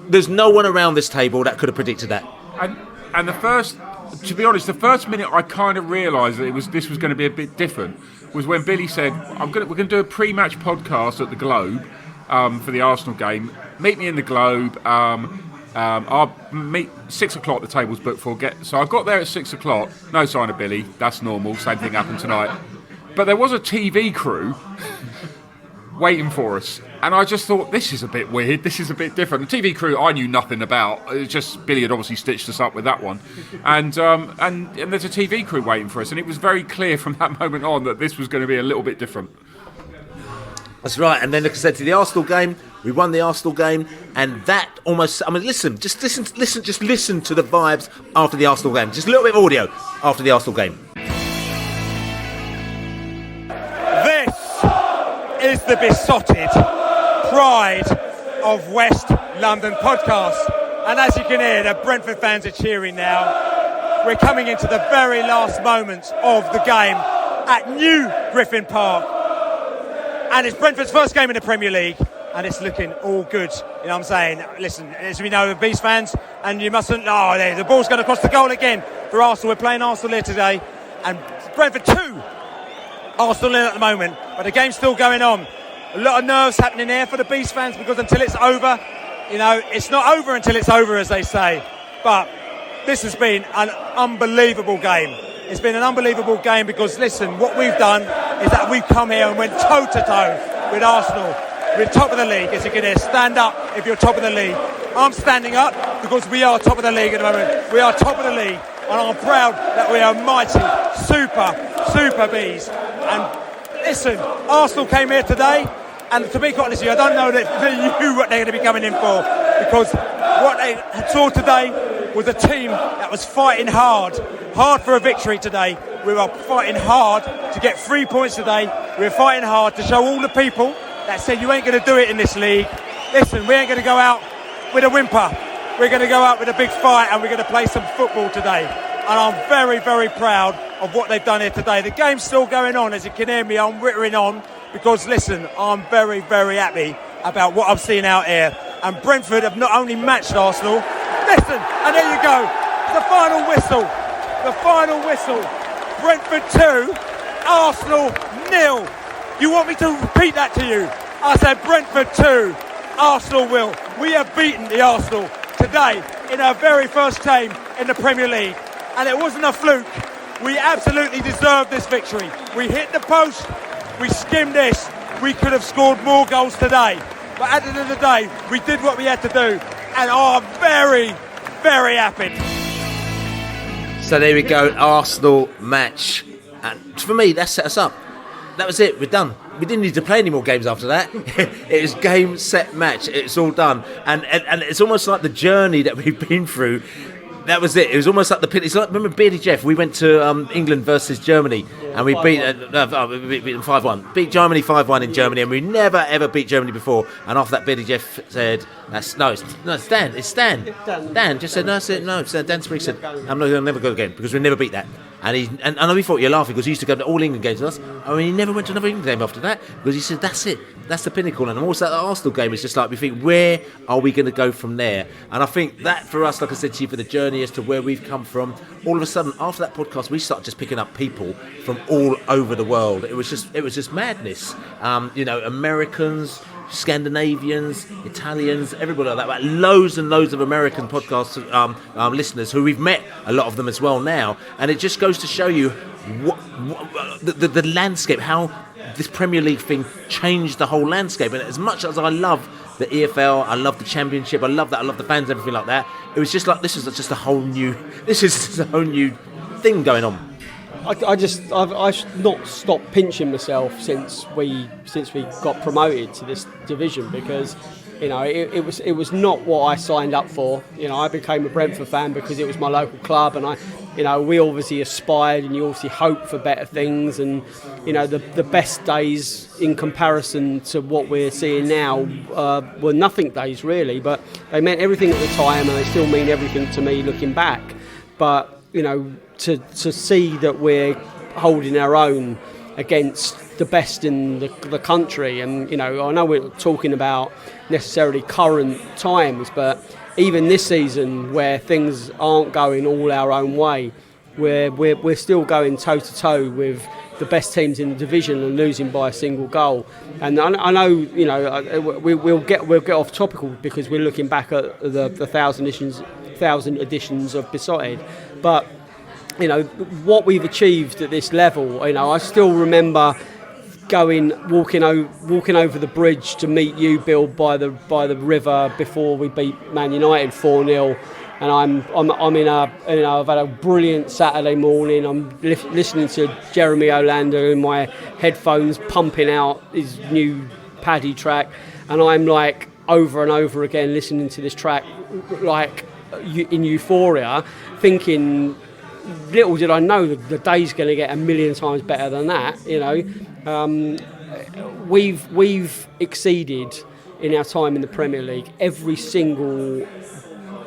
There's no one around this table that could have predicted that. And to be honest, the first minute I kind of realised that this was going to be a bit different was when Billy said, we're going to do a pre-match podcast at the Globe for the Arsenal game. Meet me in the Globe. I'll meet 6 o'clock. The table's booked for. So I got there at 6 o'clock. No sign of Billy. That's normal. Same thing happened tonight. But there was a TV crew waiting for us, and I just thought, this is a bit weird. This is a bit different. The TV crew I knew nothing about. It's just Billy had obviously stitched us up with that one, and there's a TV crew waiting for us, and it was very clear from that moment on that this was going to be a little bit different. That's right, and then like I said, to the Arsenal game, we won the Arsenal game, and that almost, listen to the vibes after the Arsenal game. Just a little bit of audio after the Arsenal game. This is the Beesotted Pride of West London podcast. And as you can hear, the Brentford fans are cheering now. We're coming into the very last moments of the game at New Griffin Park. And it's Brentford's first game in the Premier League, and it's looking all good. You know what I'm saying? Listen, as we know, Bees fans, and you mustn't... the ball's going to cross the goal again for Arsenal. We're playing Arsenal here today, and Brentford 2, Arsenal in at the moment, but the game's still going on. A lot of nerves happening here for the Bees fans, because until it's over, it's not over until it's over, as they say. But this has been an unbelievable game. It's been an unbelievable game because, listen, what we've done is that we've come here and went toe-to-toe with Arsenal. We're top of the league, as you can hear. Stand up if you're top of the league. I'm standing up because we are top of the league at the moment. We are top of the league, and I'm proud that we are mighty, super Bees. And listen, Arsenal came here today, and to be quite honest with you, I don't know that you what they're going to be coming in for, because what they saw today was a team that was fighting hard for a victory today. We were fighting hard to get 3 points today. We were fighting hard to show all the people that said you ain't going to do it in this league. Listen, we ain't going to go out with a whimper. We're going to go out with a big fight, and we're going to play some football today. And I'm very proud of what they've done here today. The game's still going on, as you can hear me. I'm whittering on because, listen, I'm very happy about what I've seen out here. And Brentford have not only matched Arsenal. Listen, and there you go. The final whistle. Brentford 2, Arsenal 0. You want me to repeat that to you? I said Brentford 2, Arsenal will. We have beaten the Arsenal today in our very first game in the Premier League. And it wasn't a fluke. We absolutely deserved this victory. We hit the post. We skimmed this. We could have scored more goals today. But at the end of the day, we did what we had to do. And are very happy. So there we go, Arsenal match. And for me, that set us up. That was it, we're done. We didn't need to play any more games after that. It was game, set, match. It's all done. And it's almost like the journey that we've been through. That was it. It was almost like it's like, remember Beardy Jeff? We went to England versus Germany, and we beat them 5-1. Beat Germany 5-1 in Germany, and we never ever beat Germany before. And after that, Beardy Jeff said, it's Dan. It's Dan. Dan just said, no. Dan Spriggs said, I'm not going to never go again because we never beat that. And I know we thought you were laughing because he used to go to all England games with us. I mean, he never went to another England game after that because he said, that's it. That's the pinnacle. And also that Arsenal game is just like, we think, where are we going to go from there? And I think that for us, like I said to you, for the journey as to where we've come from, all of a sudden, after that podcast, we started just picking up people from all over the world. It was just madness. Americans, Scandinavians, Italians, everybody like that. But loads and loads of American podcast listeners who we've met, a lot of them as well now. And it just goes to show you the landscape, how this Premier League thing changed the whole landscape. And as much as I love the EFL, I love the Championship, I love the fans, everything like that, it was just like this is just a whole new thing going on. I've not stopped pinching myself since we got promoted to this division, because it was not what I signed up for. I became a Brentford fan because it was my local club, and we obviously aspired, and you obviously hope for better things, and the best days in comparison to what we're seeing now were nothing days really, but they meant everything at the time, and they still mean everything to me looking back. But to see that we're holding our own against the best in the country, and I know we're not talking about necessarily current times, but even this season where things aren't going all our own way, we're still going toe to toe with the best teams in the division and losing by a single goal. And I know we'll get off topical because we're looking back at the 1,000 editions of Beesotted, but what we've achieved at this level, I still remember walking over the bridge to meet you, Bill, by the river before we beat Man United 4-0, and I've had a brilliant Saturday morning. I'm listening to Jeremy Olander in my headphones, pumping out his new Paddy track, and I'm like over and over again listening to this track like in euphoria, thinking, little did I know that the day's going to get a million times better than that. We've exceeded in our time in the Premier League every single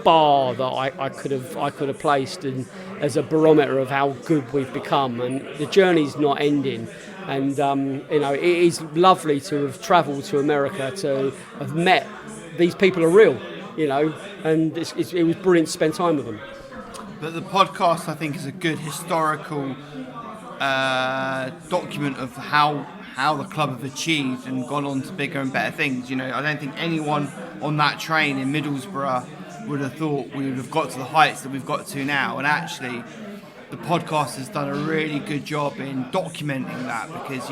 bar that I could have placed as a barometer of how good we've become, and the journey's not ending. And it is lovely to have travelled to America, to have met these people are real, and it was brilliant to spend time with them. But the podcast, I think, is a good historical document of how the club have achieved and gone on to bigger and better things. I don't think anyone on that train in Middlesbrough would have thought we would have got to the heights that we've got to now. And actually, the podcast has done a really good job in documenting that, because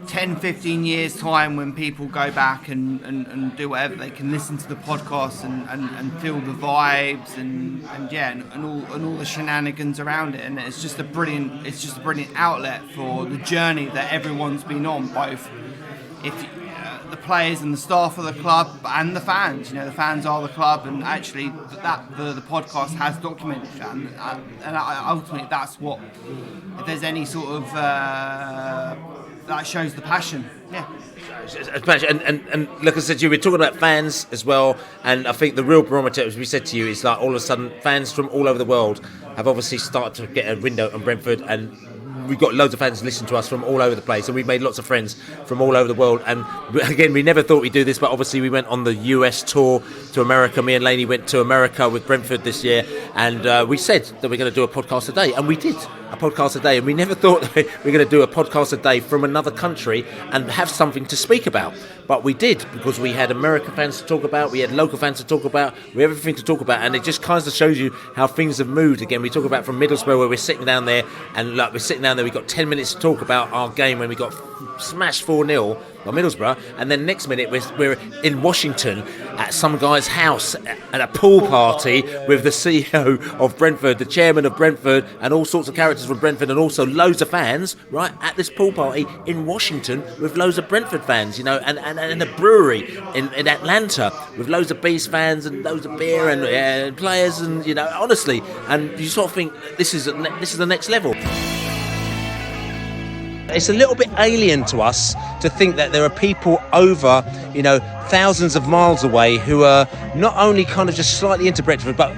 10-15 years time, when people go back and do whatever, they can listen to the podcast and feel the vibes and all the shenanigans around it, and it's just a brilliant outlet for the journey that everyone's been on, both the players and the staff of the club and the fans. The fans are the club, and actually the podcast has documented that, and ultimately that's what, if there's any sort of that shows the passion. Yeah. And like I said to you, we're talking about fans as well, and I think the real barometer, as we said to you, is like all of a sudden fans from all over the world have obviously started to get a window on Brentford, and we've got loads of fans listening to us from all over the place, and we've made lots of friends from all over the world. And again, we never thought we'd do this, but obviously we went on the US tour to America. Me and Laney went to America with Brentford this year, and we said that we're going to do a podcast a day, and we did a podcast a day, and we never thought that we were going to do a podcast a day from another country and have something to speak about. But we did, because we had American fans to talk about, we had local fans to talk about, we have everything to talk about, and it just kind of shows you how things have moved. Again, we talk about from Middlesbrough, where we're sitting down there, and like we're sitting down there, we got 10 minutes to talk about our game when we got smashed 4-0 by Middlesbrough, and then next minute we're in Washington at some guy's house at a pool party with the CEO of Brentford, the chairman of Brentford, and all sorts of characters from Brentford, and also loads of fans, right, at this pool party in Washington with loads of Brentford fans, and a brewery in Atlanta with loads of Bees fans and loads of beer and players, and honestly, and you sort of think this is the next level. It's a little bit alien to us to think that there are people over, thousands of miles away who are not only kind of just slightly into Brentford, but,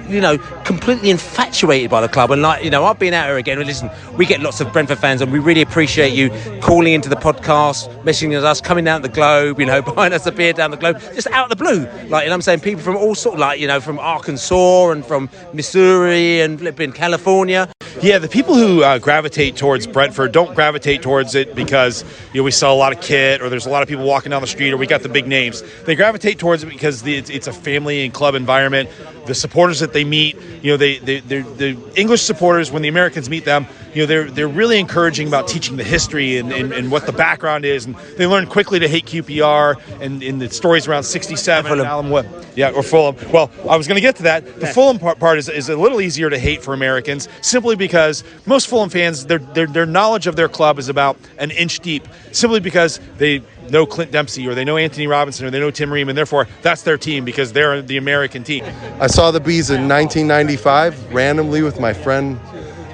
completely infatuated by the club. And I've been out here again. Listen, we get lots of Brentford fans, and we really appreciate you calling into the podcast, messaging us, coming down the globe, buying us a beer down the globe, just out of the blue. I'm saying people from all sorts, from Arkansas and from Missouri and flipping California. Yeah, the people who gravitate towards Brentford don't gravitate towards it because we sell a lot of kit, or there's a lot of people walking down the street, or we got the big names. They gravitate towards it because it's a family and club environment. The supporters that they meet, the English supporters, when the Americans meet them, they're really encouraging about teaching the history and what the background is, and they learn quickly to hate QPR and the stories around 67 and Alan Webb. Yeah, or Fulham. Well, I was going to get to that. The Fulham part is a little easier to hate for Americans, simply because most Fulham fans, their knowledge of their club is about an inch deep, simply because they know Clint Dempsey or they know Anthony Robinson or they know Tim Ream, and therefore that's their team because they're the American team. I saw the Bees in 1995 randomly with my friend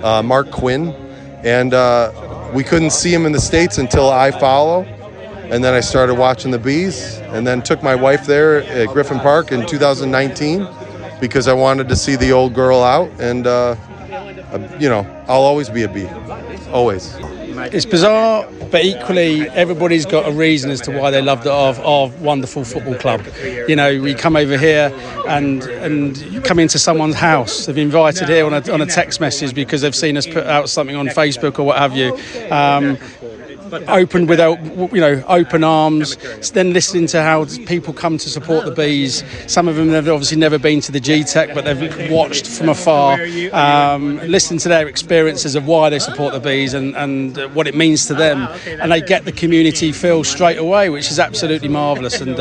Mark Quinn, and we couldn't see him in the States until I Follow, and then I started watching the Bees, and then took my wife there at Griffin Park in 2019 because I wanted to see the old girl out, and I'll always be a Bee, always. It's bizarre, but equally everybody's got a reason as to why they love our wonderful football club. We come over here and you come into someone's house. They've invited here on a text message because they've seen us put out something on Facebook or what have you. Open with open arms, then listening to how people come to support the Bees. Some of them have obviously never been to the G-Tech, but they've watched from afar, listened to their experiences of why they support the Bees and what it means to them, and they get the community feel straight away, which is absolutely marvellous. And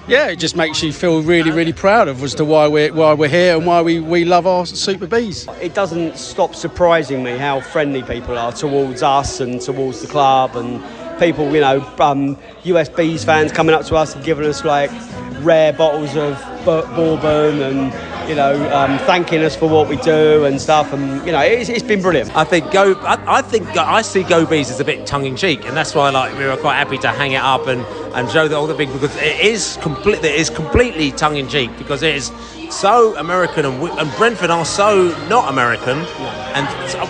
it just makes you feel really, really proud of as to why we're here and why we love our Super Bees. It doesn't stop surprising me how friendly people are towards us and towards the club, and people, US Bees fans coming up to us and giving us like rare bottles of bourbon and thanking us for what we do and stuff, and it's been brilliant. I think I see Go Bees as a bit tongue in cheek, and that's why we were quite happy to hang it up and show that all the big, because it is completely tongue in cheek, because it is so American, and Brentford are so not American, and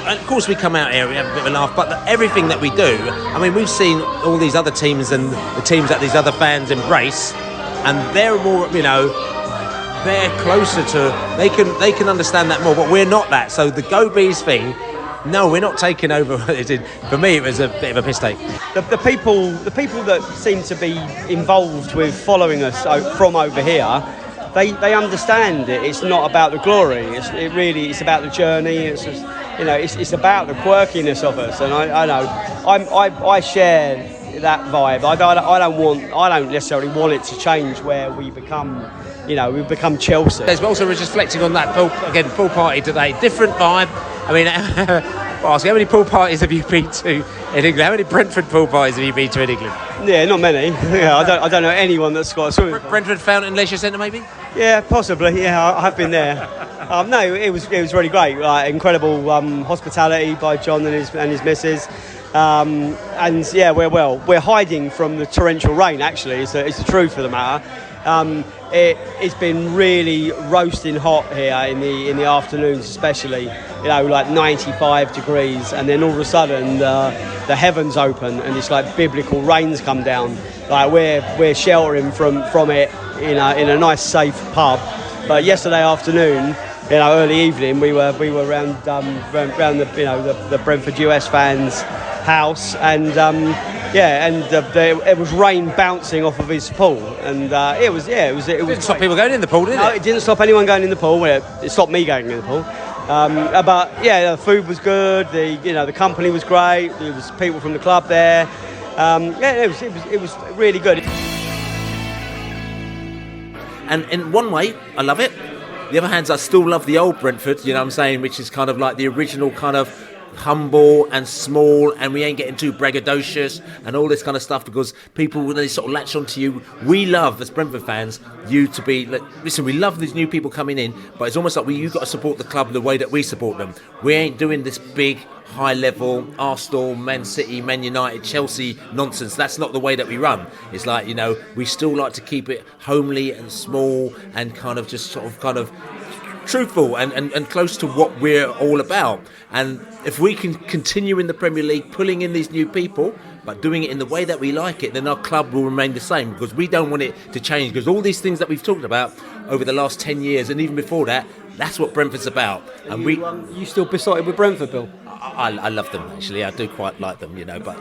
of course we come out here, we have a bit of a laugh, but everything that we do, we've seen all these other teams and the teams that these other fans embrace, and they're more, they're closer to, they can understand that more, but we're not that. So the Go Bees thing, no, we're not taking over. For me, it was a bit of a piss take. The people that seem to be involved with following us from over here, they understand it. It's not about the glory. It's about the journey. It's just, it's about the quirkiness of us. And I share that vibe. I don't necessarily want it to change where we become. We've become Chelsea. There's also just reflecting on that pool party today. Different vibe. Ask how many pool parties have you been to in England? How many Brentford pool parties have you been to in England? Yeah, not many. I don't know anyone that's got a swimming pool. Brentford Fountain Leisure Centre, maybe? Yeah, possibly. Yeah, I have been there. No, it was really great. Incredible hospitality by John and his missus. We're hiding from the torrential rain. Actually, it's the truth of the matter. It's been really roasting hot here in the afternoons, especially. Like 95 degrees, and then all of a sudden the heavens open and it's like biblical rains come down. Like we're sheltering from it in a nice safe pub. But yesterday afternoon, early evening, we were around the Brentford US fans' house, and it was rain bouncing off of his pool, and it didn't stop people going in the pool, did it? No, it didn't stop anyone going in the pool. It stopped me going in the pool. The food was good. The company was great. There was people from the club there. It was really good. And in one way, I love it. The other hand, I still love the old Brentford. You know what I'm saying, which is kind of like the original kind of humble and small, and we ain't getting too braggadocious and all this kind of stuff, because people, when they sort of latch onto you, we love, as Brentford fans, you to be like, listen, we love these new people coming in, but it's almost like you've got to support the club the way that we support them. We ain't doing this big high level Arsenal, Man City, Man United, Chelsea nonsense. That's not the way that we run. It's like, we still like to keep it homely and small and kind of just sort of truthful and close to what we're all about. And if we can continue in the Premier League pulling in these new people but doing it in the way that we like it, then our club will remain the same, because we don't want it to change, because all these things that we've talked about over the last 10 years and even before that, that's what Brentford's about. And you still besotted with Brentford, Bill? I love them, actually. I do quite like them, but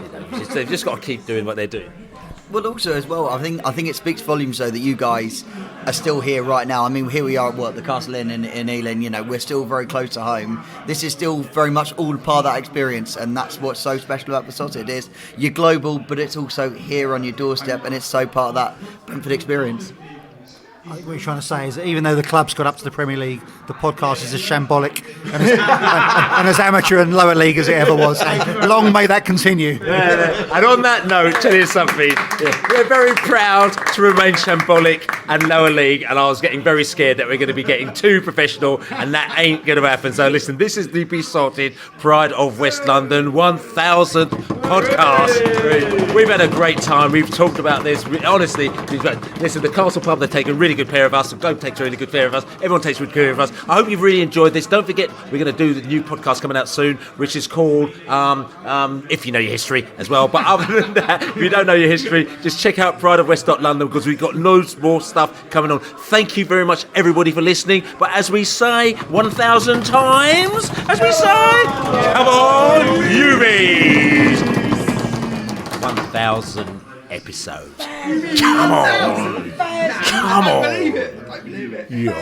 they've just got to keep doing what they're doing. Well, also as well, I think it speaks volumes though that you guys are still here right now. I mean, here we are at the Castle Inn in Ealing. You know, we're still very close to home. This is still very much all part of that experience, and that's what's so special about Beesotted is you're global, but it's also here on your doorstep, and it's so part of that Brentford experience. I think what you're trying to say is that even though the club's got up to the Premier League, the podcast is as shambolic and as amateur and lower league as it ever was. Long may that continue. And on that note, tell you something. We're very proud to remain shambolic and lower league, and I was getting very scared that we're going to be getting too professional, and that ain't going to happen. So listen, this is the Beesotted Pride of West London 1000th podcast. We've had a great time. We've talked about this. Honestly, listen, the Castle Pub, they're taking really good care of us. The Globe takes really good care of us. Everyone takes good care of us. I hope you've really enjoyed this. Don't forget, we're going to do the new podcast coming out soon, which is called If You Know Your History as well. But other than that, if you don't know your history, just check out Pride of West London, because we've got loads more stuff coming on. Thank you very much, everybody, for listening. But as we say 1,000 times, as we say, come on, newbies! 1,000 episodes. Come on. Come on. I believe it. Yeah.